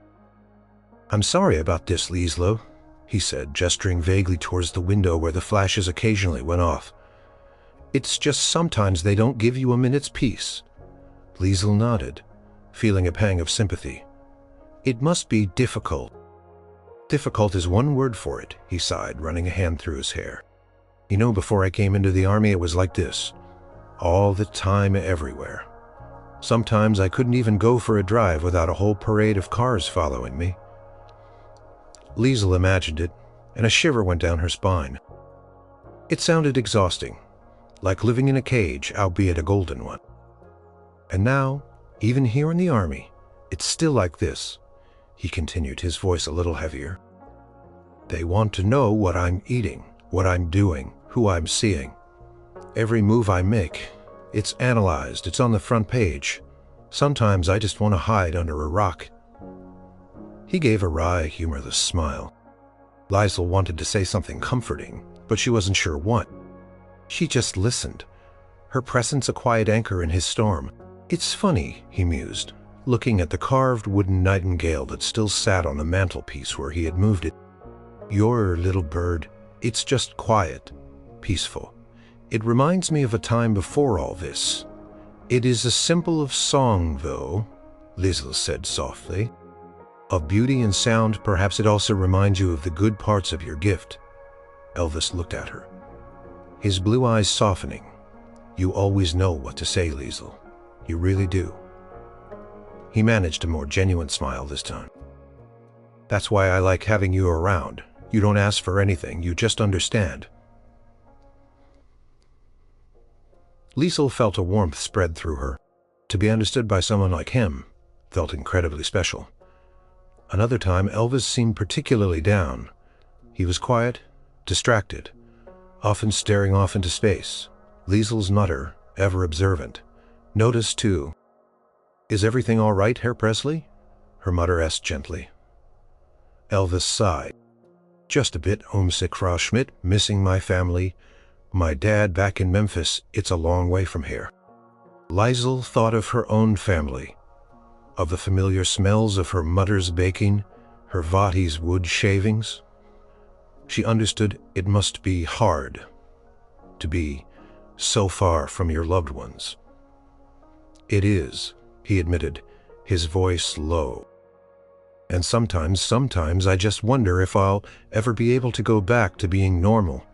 "I'm sorry about this, Liesl," he said, gesturing vaguely towards the window where the flashes occasionally went off. "It's just sometimes they don't give you a minute's peace." Liesl nodded, feeling a pang of sympathy. "It must be difficult." "Difficult is one word for it," he sighed, running a hand through his hair. "You know, before I came into the army, it was like this. All the time, everywhere. Sometimes I couldn't even go for a drive without a whole parade of cars following me." Liesl imagined it, and a shiver went down her spine. It sounded exhausting, like living in a cage, albeit a golden one. "And now, even here in the army, it's still like this," he continued, his voice a little heavier. "They want to know what I'm eating, what I'm doing, who I'm seeing. Every move I make, it's analyzed, it's on the front page. Sometimes I just want to hide under a rock." He gave a wry, humorless smile. Liesl wanted to say something comforting, but she wasn't sure what. She just listened, her presence a quiet anchor in his storm. "It's funny," he mused, looking at the carved wooden nightingale that still sat on the mantelpiece where he had moved it. "Your little bird, it's just quiet, peaceful. It reminds me of a time before all this. It is a symbol of song, though," Liesl said softly. "Of beauty and sound. Perhaps it also reminds you of the good parts of your gift." Elvis looked at her, his blue eyes softening. "You always know what to say, Liesl. You really do." He managed a more genuine smile this time. "That's why I like having you around. You don't ask for anything, you just understand." Liesl felt a warmth spread through her. To be understood by someone like him felt incredibly special. Another time, Elvis seemed particularly down. He was quiet, distracted, often staring off into space. Liesl's mother, ever observant, noticed too. "Is everything all right, Herr Presley?" her mother asked gently. Elvis sighed. "Just a bit homesick, Frau Schmidt, missing my family. My dad back in Memphis, it's a long way from here." Liesl thought of her own family, of the familiar smells of her mother's baking, her Vati's wood shavings. She understood it must be hard to be so far from your loved ones. "It is," he admitted, his voice low. "And sometimes I just wonder if I'll ever be able to go back to being normal.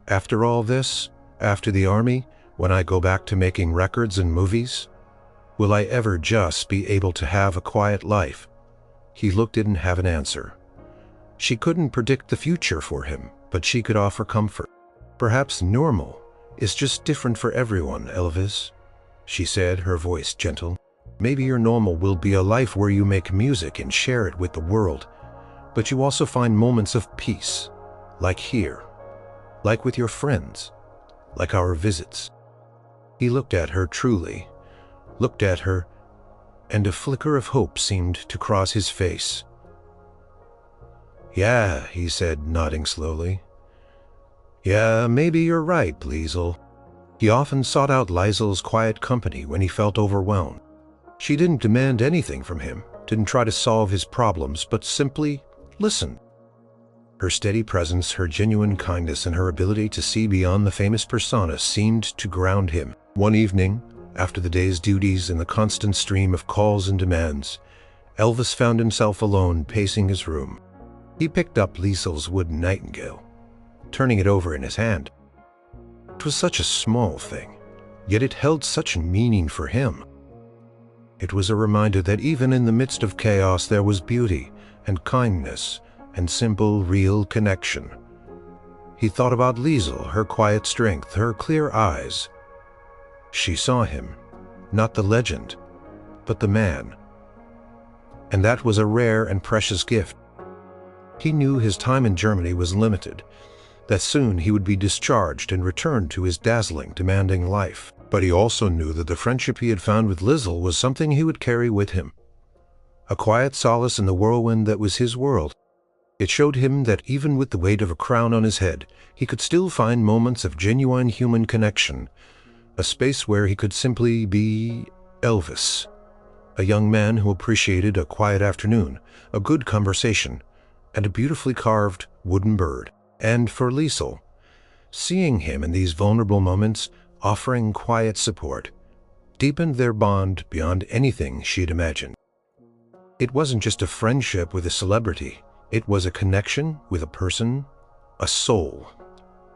After all this, after the army, when I go back to making records and movies, will I ever just be able to have a quiet life?" He didn't have an answer. She couldn't predict the future for him, but she could offer comfort. "Perhaps normal is just different for everyone, Elvis," she said, her voice gentle. "Maybe your normal will be a life where you make music and share it with the world, but you also find moments of peace, like here, like with your friends, like our visits." He looked at her truly, looked at her, and a flicker of hope seemed to cross his face. "Yeah," he said, nodding slowly. "Yeah, maybe you're right, Liesl." He often sought out Liesl's quiet company when he felt overwhelmed. She didn't demand anything from him, didn't try to solve his problems, but simply listened. Her steady presence, her genuine kindness, and her ability to see beyond the famous persona seemed to ground him. One evening, after the day's duties and the constant stream of calls and demands, Elvis found himself alone pacing his room. He picked up Liesl's wooden nightingale, turning it over in his hand. It was such a small thing, yet it held such meaning for him. It was a reminder that even in the midst of chaos there was beauty and kindness and simple, real connection. He thought about Liesl, her quiet strength, her clear eyes. She saw him, not the legend, but the man. And that was a rare and precious gift. He knew his time in Germany was limited, that soon he would be discharged and returned to his dazzling, demanding life. But he also knew that the friendship he had found with Liesl was something he would carry with him, a quiet solace in the whirlwind that was his world. It showed him that even with the weight of a crown on his head, he could still find moments of genuine human connection, a space where he could simply be Elvis, a young man who appreciated a quiet afternoon, a good conversation, and a beautifully carved wooden bird. And for Liesl, seeing him in these vulnerable moments, offering quiet support, deepened their bond beyond anything she'd imagined. It wasn't just a friendship with a celebrity. It was a connection with a person, a soul,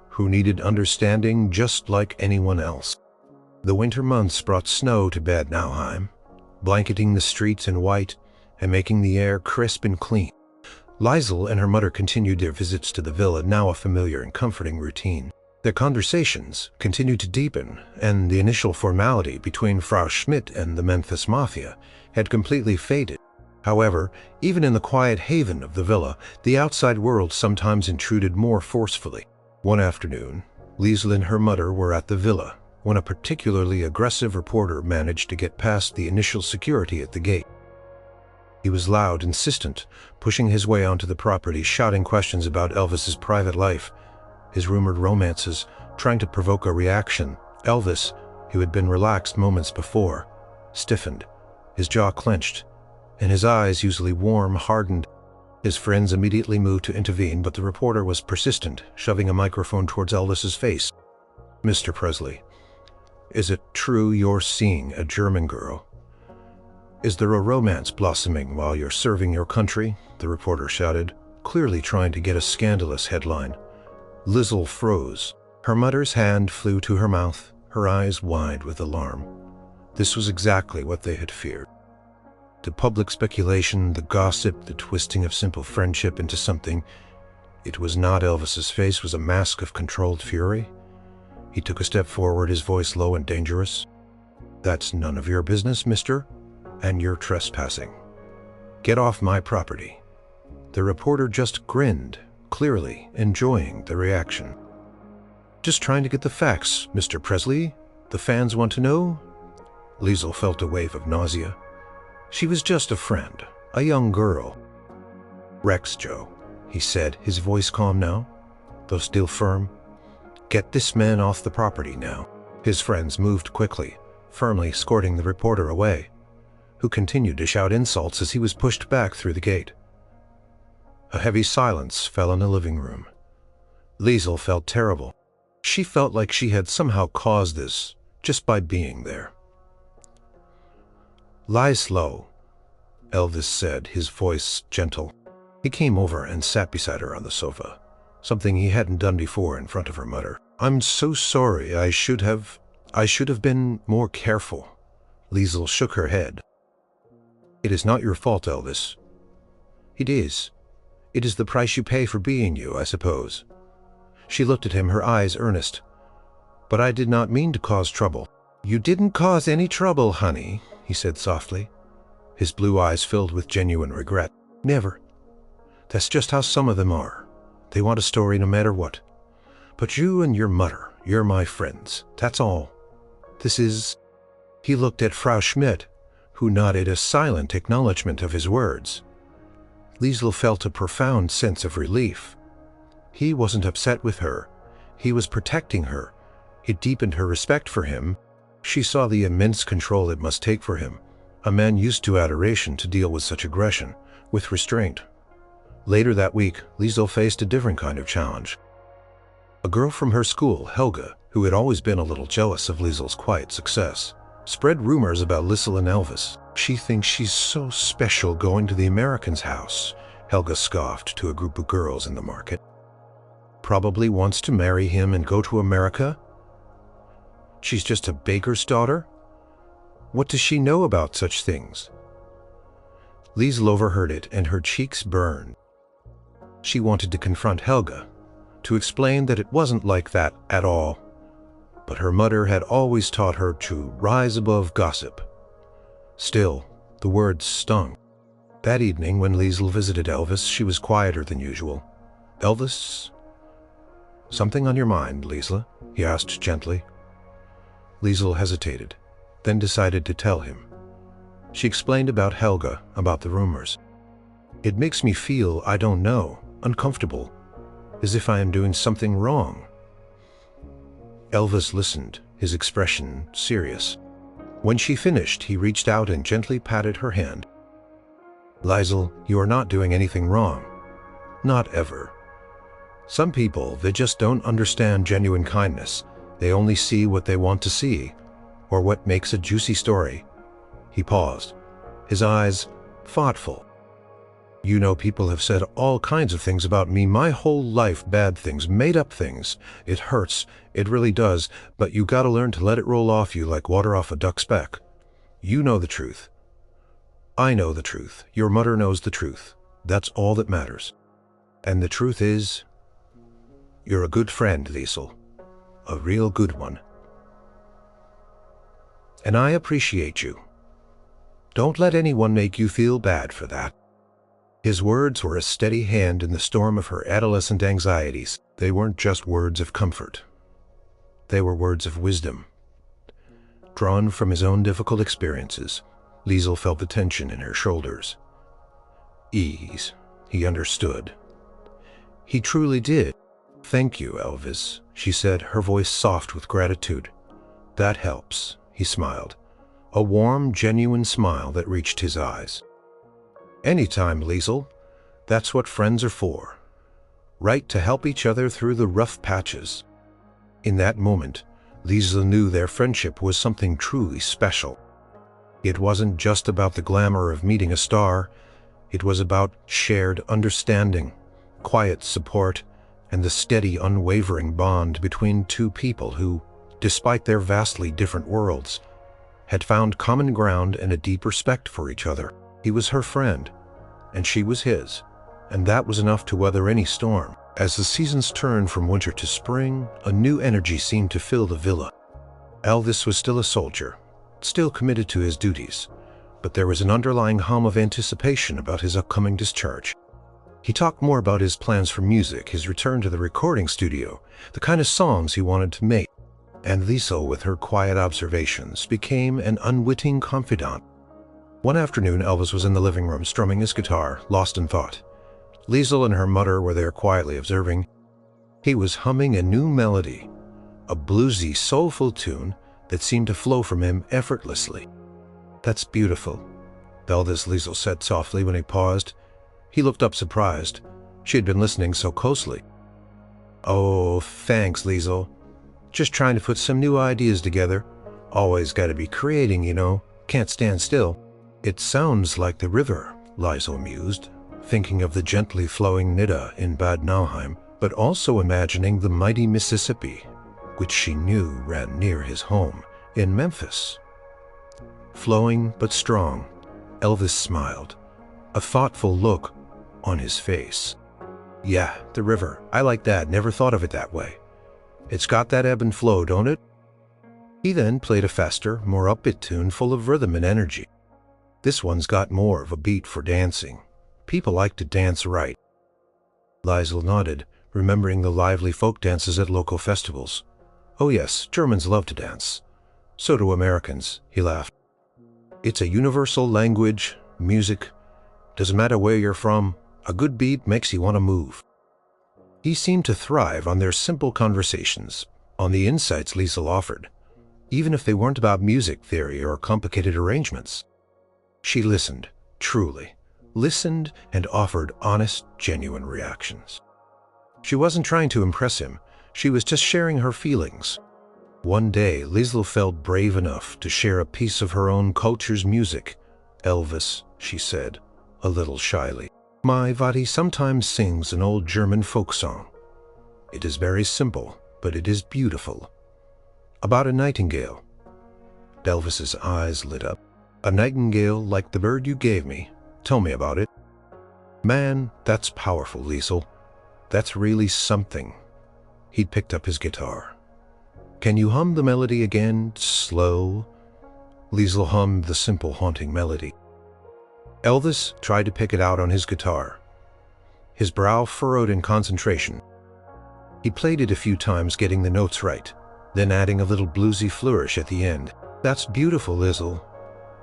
who needed understanding just like anyone else. The winter months brought snow to Bad Nauheim, blanketing the streets in white and making the air crisp and clean. Liesl and her mother continued their visits to the villa, now a familiar and comforting routine. Their conversations continued to deepen, and the initial formality between Frau Schmidt and the Memphis Mafia had completely faded. However, even in the quiet haven of the villa, the outside world sometimes intruded more forcefully. One afternoon, Liesl and her mother were at the villa when a particularly aggressive reporter managed to get past the initial security at the gate. He was loud, insistent, pushing his way onto the property, shouting questions about Elvis's private life, his rumored romances, trying to provoke a reaction. Elvis, who had been relaxed moments before, stiffened, his jaw clenched, and his eyes, usually warm, hardened. His friends immediately moved to intervene, but the reporter was persistent, shoving a microphone towards Elvis's face. "Mr. Presley, is it true you're seeing a German girl? Is there a romance blossoming while you're serving your country?" the reporter shouted, clearly trying to get a scandalous headline. Liesl froze. Her mother's hand flew to her mouth, her eyes wide with alarm. This was exactly what they had feared. The public speculation, the gossip, the twisting of simple friendship into something. It was not. Elvis's face was a mask of controlled fury. He took a step forward, his voice low and dangerous. "That's none of your business, mister, and you're trespassing. Get off my property." The reporter just grinned, clearly enjoying the reaction. "Just trying to get the facts, Mr. Presley. The fans want to know." Liesl felt a wave of nausea. She was just a friend, a young girl. "Rex, Joe," he said, his voice calm now, though still firm. "Get this man off the property now." His friends moved quickly, firmly escorting the reporter away, who continued to shout insults as he was pushed back through the gate. A heavy silence fell on the living room. Liesl felt terrible. She felt like she had somehow caused this just by being there. "Lie slow," Elvis said, his voice gentle. He came over and sat beside her on the sofa, something he hadn't done before in front of her mother. "I'm so sorry. I should have been more careful." Liesl shook her head. "It is not your fault, Elvis." "It is. It is the price you pay for being you, I suppose." She looked at him, her eyes earnest. "But I did not mean to cause trouble." "You didn't cause any trouble, honey," he said softly, his blue eyes filled with genuine regret. "Never. That's just how some of them are. They want a story no matter what. But you and your mother, you're my friends. That's all. This is—" He looked at Frau Schmidt, who nodded a silent acknowledgement of his words. Liesl felt a profound sense of relief. He wasn't upset with her. He was protecting her. It deepened her respect for him. She saw the immense control it must take for him, a man used to adoration, to deal with such aggression, with restraint. Later that week, Liesl faced a different kind of challenge. A girl from her school, Helga, who had always been a little jealous of Liesl's quiet success, spread rumors about Liesl and Elvis. "She thinks she's so special going to the American's house," Helga scoffed to a group of girls in the market. "Probably wants to marry him and go to America. She's just a baker's daughter. What does she know about such things?" Liesl overheard it, and her cheeks burned. She wanted to confront Helga, to explain that it wasn't like that at all. But her mother had always taught her to rise above gossip. Still, the words stung. That evening, when Liesl visited Elvis, she was quieter than usual. "Elvis, something on your mind, Liesl?" he asked gently. Liesl hesitated, then decided to tell him. She explained about Helga, about the rumors. "It makes me feel, I don't know, uncomfortable, as if I am doing something wrong." Elvis listened, his expression serious. When she finished, he reached out and gently patted her hand. "Liesl, you are not doing anything wrong. Not ever. Some people, they just don't understand genuine kindness. They only see what they want to see, or what makes a juicy story." He paused, his eyes thoughtful. "You know, people have said all kinds of things about me my whole life, bad things, made up things. It hurts, it really does, but you gotta learn to let it roll off you like water off a duck's back. You know the truth. I know the truth. Your mother knows the truth. That's all that matters. And the truth is, you're a good friend, Liesl. A real good one. And I appreciate you. Don't let anyone make you feel bad for that." His words were a steady hand in the storm of her adolescent anxieties. They weren't just words of comfort. They were words of wisdom. Drawn from his own difficult experiences, Liesl felt the tension in her shoulders. Ease. He understood. He truly did. "Thank you, Elvis," she said, her voice soft with gratitude. "That helps," he smiled, a warm, genuine smile that reached his eyes. "Anytime, Liesl. That's what friends are for. Right to help each other through the rough patches." In that moment, Liesl knew their friendship was something truly special. It wasn't just about the glamour of meeting a star. It was about shared understanding, quiet support, and the steady, unwavering bond between two people who, despite their vastly different worlds, had found common ground and a deep respect for each other. He was her friend, and she was his, and that was enough to weather any storm. As the seasons turned from winter to spring, a new energy seemed to fill the villa. Elvis was still a soldier, still committed to his duties, but there was an underlying hum of anticipation about his upcoming discharge. He talked more about his plans for music, his return to the recording studio, the kind of songs he wanted to make. And Liesl, with her quiet observations, became an unwitting confidant. One afternoon, Elvis was in the living room strumming his guitar, lost in thought. Liesl and her mother were there quietly observing. He was humming a new melody, a bluesy, soulful tune that seemed to flow from him effortlessly. "That's beautiful," Elvis, Liesl said softly when he paused. He looked up surprised. She had been listening so closely. "Oh, thanks, Liesl. Just trying to put some new ideas together. Always gotta be creating, you know. Can't stand still." "It sounds like the river," Liesl mused, thinking of the gently flowing Nidda in Bad Nauheim, but also imagining the mighty Mississippi, which she knew ran near his home in Memphis. Flowing but strong, Elvis smiled, a thoughtful look on his face. "Yeah, the river. I like that. Never thought of it that way. It's got that ebb and flow, don't it?" He then played a faster, more upbeat tune full of rhythm and energy. "This one's got more of a beat for dancing. People like to dance right." Liesl nodded, remembering the lively folk dances at local festivals. "Oh yes, Germans love to dance. So do Americans," he laughed. "It's a universal language, music. Doesn't matter where you're from, a good beat makes you want to move." He seemed to thrive on their simple conversations, on the insights Liesl offered, even if they weren't about music theory or complicated arrangements. She listened, truly, listened and offered honest, genuine reactions. She wasn't trying to impress him, she was just sharing her feelings. One day, Liesl felt brave enough to share a piece of her own culture's music. "Elvis," she said, a little shyly, "my Vati sometimes sings an old German folk song. It is very simple, but it is beautiful. About a nightingale." Elvis's eyes lit up. "A nightingale like the bird you gave me. Tell me about it." "Man, that's powerful, Liesl. That's really something." He'd picked up his guitar. "Can you hum the melody again, slow?" Liesl hummed the simple, haunting melody. Elvis tried to pick it out on his guitar. His brow furrowed in concentration. He played it a few times, getting the notes right, then adding a little bluesy flourish at the end. "That's beautiful, Liesl,"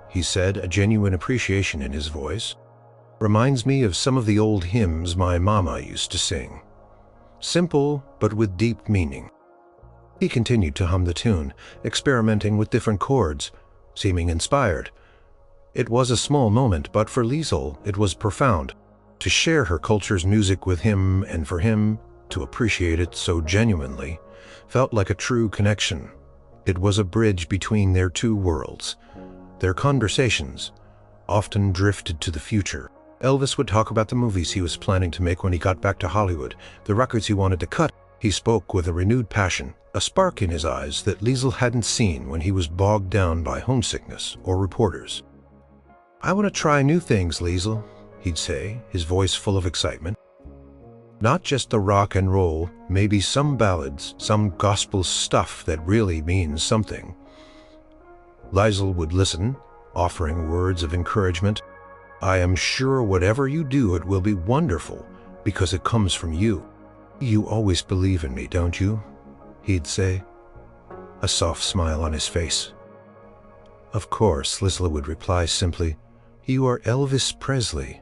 he said, a genuine appreciation in his voice. "Reminds me of some of the old hymns my mama used to sing. Simple, but with deep meaning." He continued to hum the tune, experimenting with different chords, seeming inspired. It was a small moment, but for Liesl it was profound. To share her culture's music with him and for him to appreciate it so genuinely felt like a true connection. It was a bridge between their two worlds. Their conversations often drifted to the future. Elvis would talk about the movies he was planning to make when he got back to Hollywood, the records he wanted to cut. He spoke with a renewed passion, a spark in his eyes that Liesl hadn't seen when he was bogged down by homesickness or reporters. "I want to try new things, Liesl," he'd say, his voice full of excitement. "Not just the rock and roll, maybe some ballads, some gospel stuff that really means something." Liesl would listen, offering words of encouragement. "I am sure whatever you do, it will be wonderful, because it comes from you. You always believe in me, don't you?" he'd say, a soft smile on his face. "Of course," Liesl would reply simply. "You are Elvis Presley,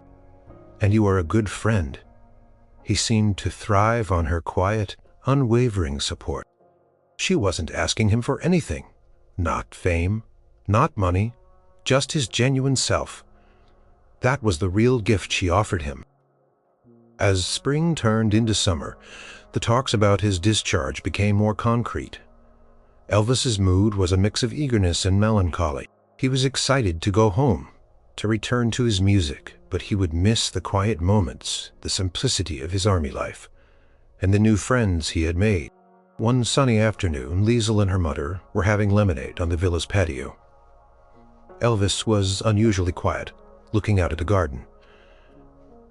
and you are a good friend." He seemed to thrive on her quiet, unwavering support. She wasn't asking him for anything. Not fame, not money, just his genuine self. That was the real gift she offered him. As spring turned into summer, the talks about his discharge became more concrete. Elvis's mood was a mix of eagerness and melancholy. He was excited to go home, to return to his music, but he would miss the quiet moments, the simplicity of his army life, and the new friends he had made. One sunny afternoon, Liesl and her mother were having lemonade on the villa's patio. Elvis was unusually quiet, looking out at the garden.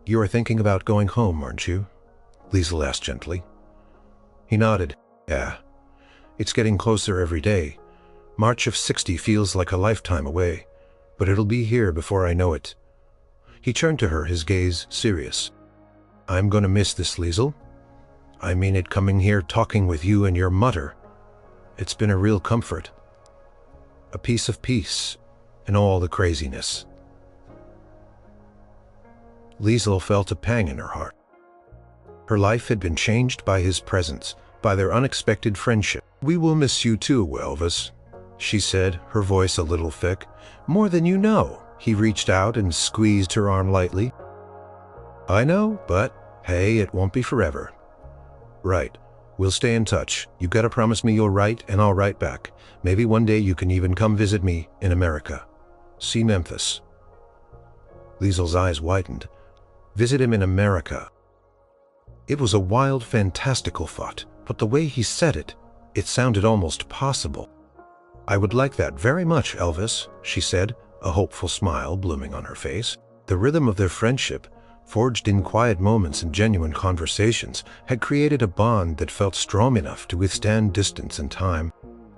"You are thinking about going home, aren't you?" Liesl asked gently. He nodded. "Yeah. It's getting closer every day. March of '60 feels like a lifetime away, but it'll be here before I know it." He turned to her, his gaze serious. I'm gonna miss this, Liesl. I mean it, coming here talking with you and your mother. It's been a real comfort. A piece of peace in all the craziness. Liesl felt a pang in her heart. Her life had been changed by his presence, by their unexpected friendship. We will miss you too, Elvis, she said, her voice a little thick. More than you know. He reached out and squeezed her arm lightly. I know, but hey, it won't be forever. Right. We'll stay in touch. You gotta promise me you'll write, and I'll write back. Maybe one day you can even come visit me in America. See Memphis. Liesl's eyes widened. Visit him in America. It was a wild, fantastical thought, but the way he said it, it sounded almost possible. I would like that very much, Elvis, she said, a hopeful smile blooming on her face. The rhythm of their friendship, forged in quiet moments and genuine conversations, had created a bond that felt strong enough to withstand distance and time.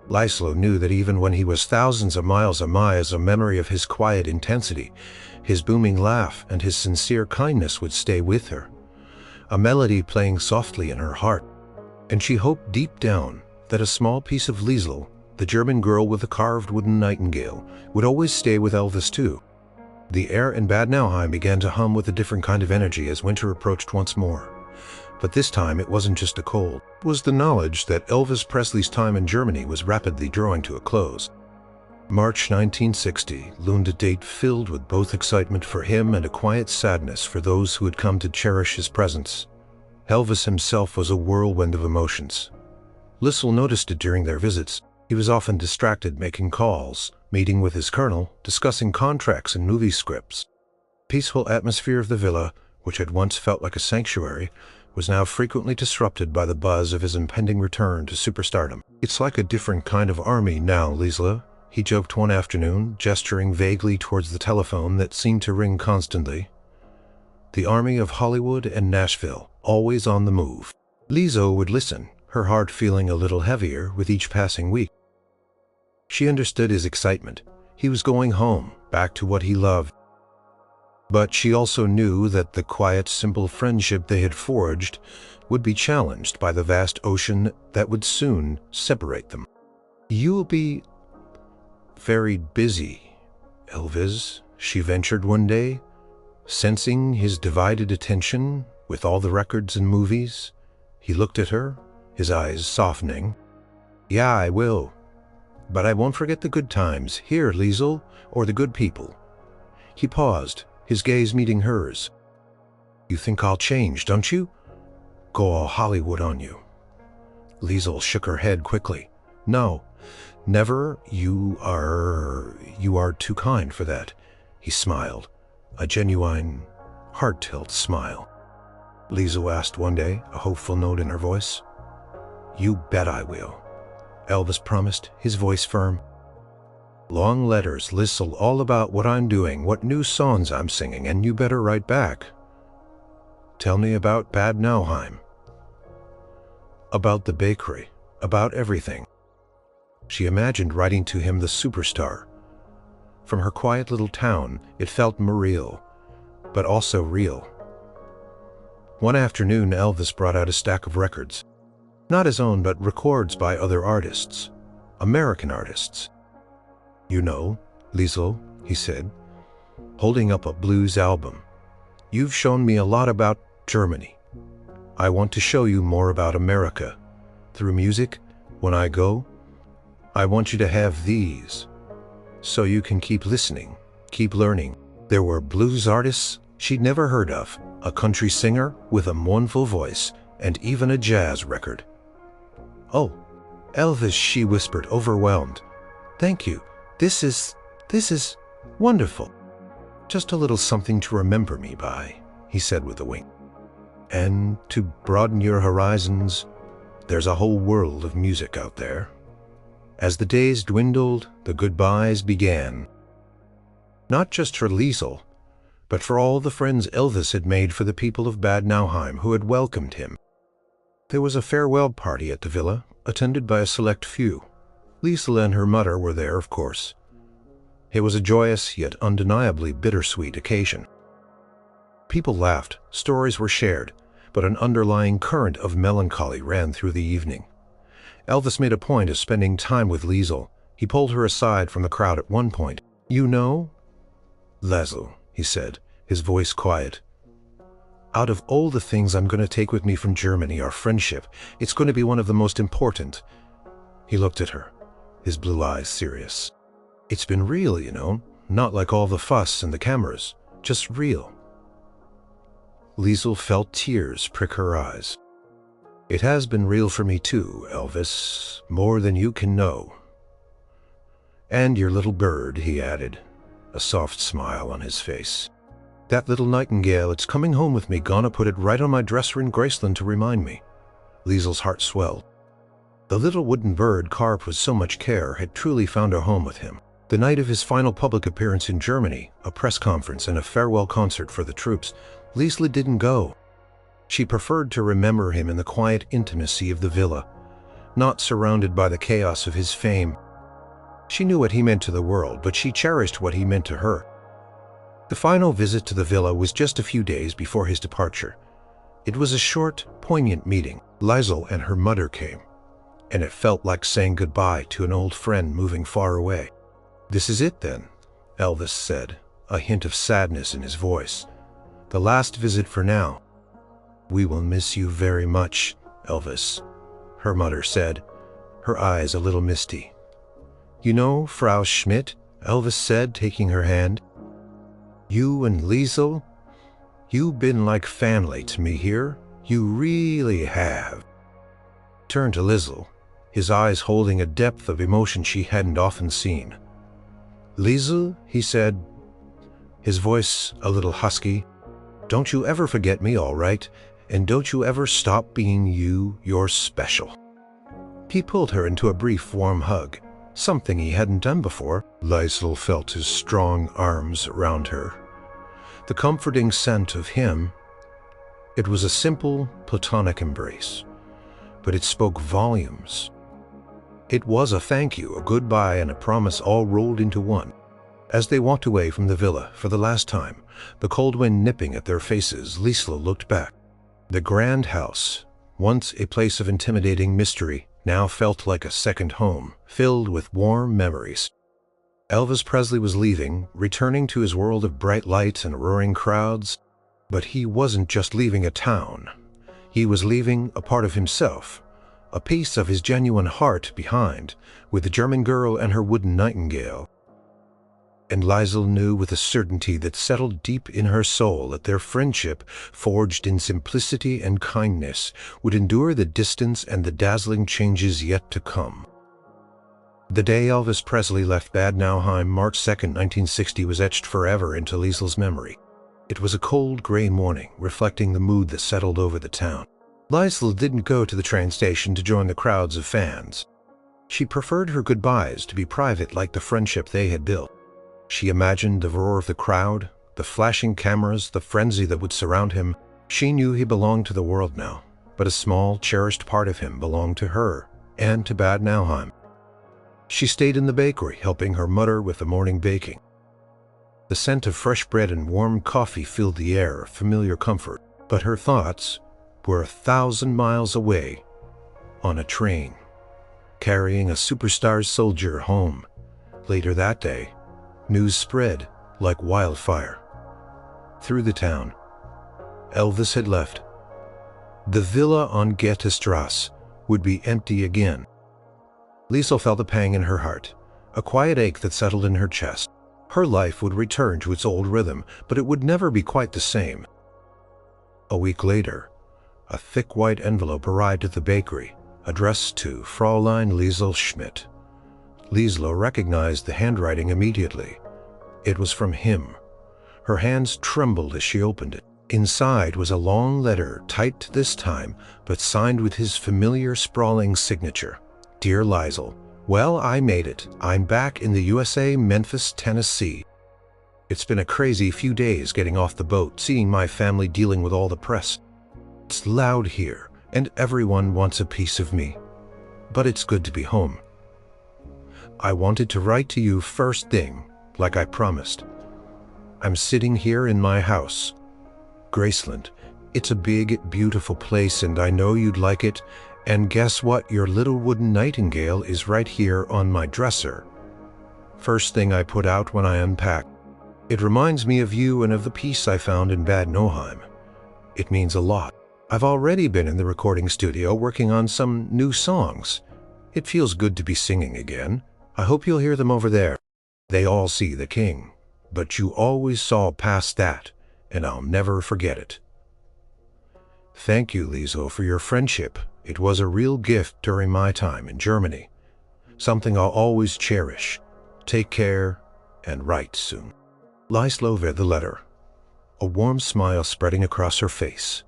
Liesl knew that even when he was thousands of miles away, a memory of his quiet intensity, his booming laugh, and his sincere kindness would stay with her. A melody playing softly in her heart. And she hoped deep down that a small piece of Liesl, the German girl with the carved wooden nightingale, would always stay with Elvis too. The air in Bad Nauheim began to hum with a different kind of energy as winter approached once more. But this time it wasn't just a cold. It was the knowledge that Elvis Presley's time in Germany was rapidly drawing to a close. March 1960 loomed, a date filled with both excitement for him and a quiet sadness for those who had come to cherish his presence. Elvis himself was a whirlwind of emotions. Liesl noticed it during their visits. He was often distracted making calls, meeting with his colonel, discussing contracts and movie scripts. The peaceful atmosphere of the villa, which had once felt like a sanctuary, was now frequently disrupted by the buzz of his impending return to superstardom. It's like a different kind of army now, Liesl, he joked one afternoon, gesturing vaguely towards the telephone that seemed to ring constantly. The army of Hollywood and Nashville, always on the move. Liesl would listen, her heart feeling a little heavier with each passing week. She understood his excitement. He was going home, back to what he loved. But she also knew that the quiet, simple friendship they had forged would be challenged by the vast ocean that would soon separate them. You'll be very busy, Elvis, she ventured one day, sensing his divided attention with all the records and movies. He looked at her, his eyes softening. Yeah, I will. But I won't forget the good times here, Liesl, or the good people. He paused, his gaze meeting hers. You think I'll change, don't you? Go all Hollywood on you. Liesl shook her head quickly. No, never. You are too kind for that. He smiled, a genuine, heart-tilt smile. Liesl asked one day, a hopeful note in her voice. You bet I will, Elvis promised, his voice firm. Long letters, Liesl, all about what I'm doing, what new songs I'm singing, and you better write back. Tell me about Bad Nauheim. About the bakery, about everything. She imagined writing to him, the superstar. From her quiet little town, it felt surreal, but also real. One afternoon, Elvis brought out a stack of records. Not his own, but records by other artists. American artists. You know, Liesl, he said, holding up a blues album. You've shown me a lot about Germany. I want to show you more about America. Through music, when I go, I want you to have these, so you can keep listening, keep learning. There were blues artists she'd never heard of, a country singer with a mournful voice, and even a jazz record. Oh, Elvis, she whispered, overwhelmed. Thank you. This is wonderful. Just a little something to remember me by, he said with a wink. And to broaden your horizons, there's a whole world of music out there. As the days dwindled, the goodbyes began. Not just for Liesl, but for all the friends Elvis had made for the people of Bad Nauheim who had welcomed him. There was a farewell party at the villa, attended by a select few. Liesl and her mother were there, of course. It was a joyous yet undeniably bittersweet occasion. People laughed, stories were shared, but an underlying current of melancholy ran through the evening. Elvis made a point of spending time with Liesl. He pulled her aside from the crowd at one point. "You know, Liesl," he said, his voice quiet, "out of all the things I'm going to take with me from Germany, our friendship, it's going to be one of the most important." He looked at her, his blue eyes serious. "It's been real, you know, not like all the fuss and the cameras, just real." Liesl felt tears prick her eyes. "It has been real for me too, Elvis, more than you can know. And your little bird," he added, a soft smile on his face. "That little nightingale, it's coming home with me, gonna put it right on my dresser in Graceland to remind me." Liesl's heart swelled. The little wooden bird, carved with so much care, had truly found a home with him. The night of his final public appearance in Germany, a press conference and a farewell concert for the troops, Liesl didn't go. She preferred to remember him in the quiet intimacy of the villa, not surrounded by the chaos of his fame. She knew what he meant to the world, but she cherished what he meant to her. The final visit to the villa was just a few days before his departure. It was a short, poignant meeting. Liesl and her mother came, and it felt like saying goodbye to an old friend moving far away. "This is it then," Elvis said, a hint of sadness in his voice. "The last visit for now." "We will miss you very much, Elvis," her mother said, her eyes a little misty. "You know, Frau Schmidt," Elvis said, taking her hand, "you and Liesl, you've been like family to me here. You really have." Turned to Liesl, his eyes holding a depth of emotion she hadn't often seen. "Liesl," he said, his voice a little husky, "don't you ever forget me, all right? And don't you ever stop being you. You're special." He pulled her into a brief, warm hug, something he hadn't done before. Liesl felt his strong arms around her. The comforting scent of him. It was a simple, platonic embrace, but it spoke volumes. It was a thank you, a goodbye, and a promise all rolled into one. As they walked away from the villa for the last time, the cold wind nipping at their faces, Liesl looked back. The grand house, once a place of intimidating mystery, now felt like a second home, filled with warm memories. Elvis Presley was leaving, returning to his world of bright lights and roaring crowds. But he wasn't just leaving a town. He was leaving a part of himself, a piece of his genuine heart behind, with the German girl and her wooden nightingale. And Liesl knew with a certainty that settled deep in her soul that their friendship, forged in simplicity and kindness, would endure the distance and the dazzling changes yet to come. The day Elvis Presley left Bad Nauheim, March 2, 1960, was etched forever into Liesl's memory. It was a cold, gray morning, reflecting the mood that settled over the town. Liesl didn't go to the train station to join the crowds of fans. She preferred her goodbyes to be private, like the friendship they had built. She imagined the roar of the crowd, the flashing cameras, the frenzy that would surround him. She knew he belonged to the world now, but a small, cherished part of him belonged to her and to Bad Nauheim. She stayed in the bakery, helping her mother with the morning baking. The scent of fresh bread and warm coffee filled the air, a familiar comfort, but her thoughts were 1,000 miles away, on a train, carrying a superstar soldier home. Later that day, news spread like wildfire through the town. Elvis had left. The villa on Goethestrasse would be empty again. Liesl felt a pang in her heart, a quiet ache that settled in her chest. Her life would return to its old rhythm, but it would never be quite the same. A week later, a thick white envelope arrived at the bakery, addressed to Fräulein Liesl Schmidt. Liesl recognized the handwriting immediately. It was from him. Her hands trembled as she opened it. Inside was a long letter, typed this time, but signed with his familiar sprawling signature. "Dear Liesl, well, I made it. I'm back in the USA, Memphis, Tennessee. It's been a crazy few days getting off the boat, seeing my family, dealing with all the press. It's loud here, and everyone wants a piece of me. But it's good to be home. I wanted to write to you first thing, like I promised. I'm sitting here in my house. Graceland. It's a big, beautiful place, and I know you'd like it. And guess what? Your little wooden nightingale is right here on my dresser. First thing I put out when I unpack. It reminds me of you and of the piece I found in Bad Nauheim. It means a lot. I've already been in the recording studio working on some new songs. It feels good to be singing again. I hope you'll hear them over there. They all see the king, but you always saw past that, and I'll never forget it. Thank you, Liesl, for your friendship. It was a real gift during my time in Germany. Something I'll always cherish. Take care, and write soon. Liesl read the letter, a warm smile spreading across her face.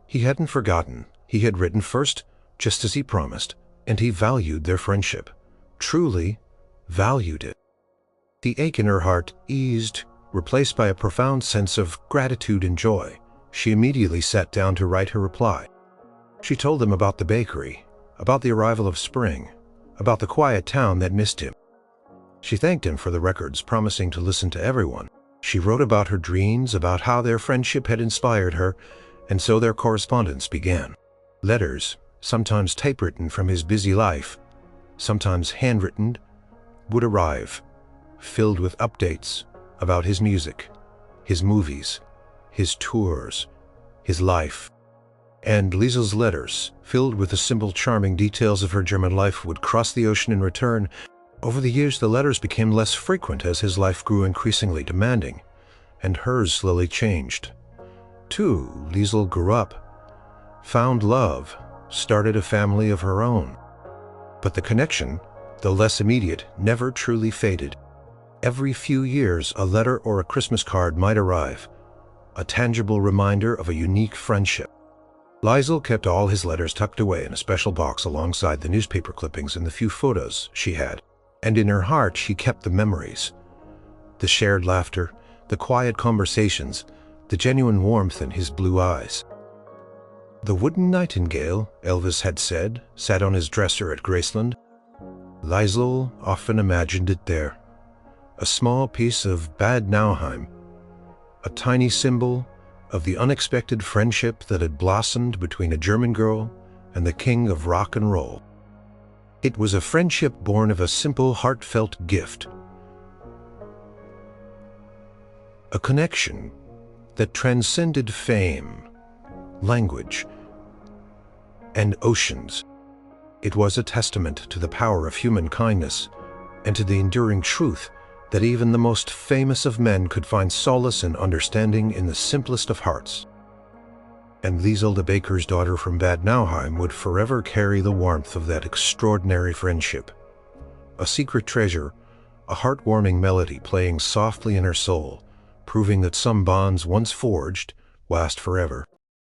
He hadn't forgotten. He had written first, just as he promised, and he valued their friendship. Truly valued it. The ache in her heart eased, replaced by a profound sense of gratitude and joy. She immediately sat down to write her reply. She told them about the bakery, about the arrival of spring, about the quiet town that missed him. She thanked him for the records, promising to listen to everyone. She wrote about her dreams, about how their friendship had inspired her, and so their correspondence began. Letters, sometimes typewritten from his busy life, sometimes handwritten, would arrive, filled with updates about his music, his movies, his tours, his life. And Liesl's letters, filled with the simple, charming details of her German life, would cross the ocean in return. Over the years, the letters became less frequent as his life grew increasingly demanding, and hers slowly changed. Too, Liesl grew up, found love, started a family of her own. But the connection, though less immediate, never truly faded. Every few years, a letter or a Christmas card might arrive, a tangible reminder of a unique friendship. Liesl kept all his letters tucked away in a special box alongside the newspaper clippings and the few photos she had. And in her heart, she kept the memories, the shared laughter, the quiet conversations, the genuine warmth in his blue eyes. The wooden nightingale, Elvis had said, sat on his dresser at Graceland. Liesl often imagined it there, a small piece of Bad Nauheim, a tiny symbol of the unexpected friendship that had blossomed between a German girl and the king of rock and roll. It was a friendship born of a simple, heartfelt gift, a connection that transcended fame, language, and oceans. It was a testament to the power of human kindness and to the enduring truth that even the most famous of men could find solace and understanding in the simplest of hearts. And Liesl, the baker's daughter from Bad Nauheim, would forever carry the warmth of that extraordinary friendship. A secret treasure, a heartwarming melody playing softly in her soul, proving that some bonds once forged last forever.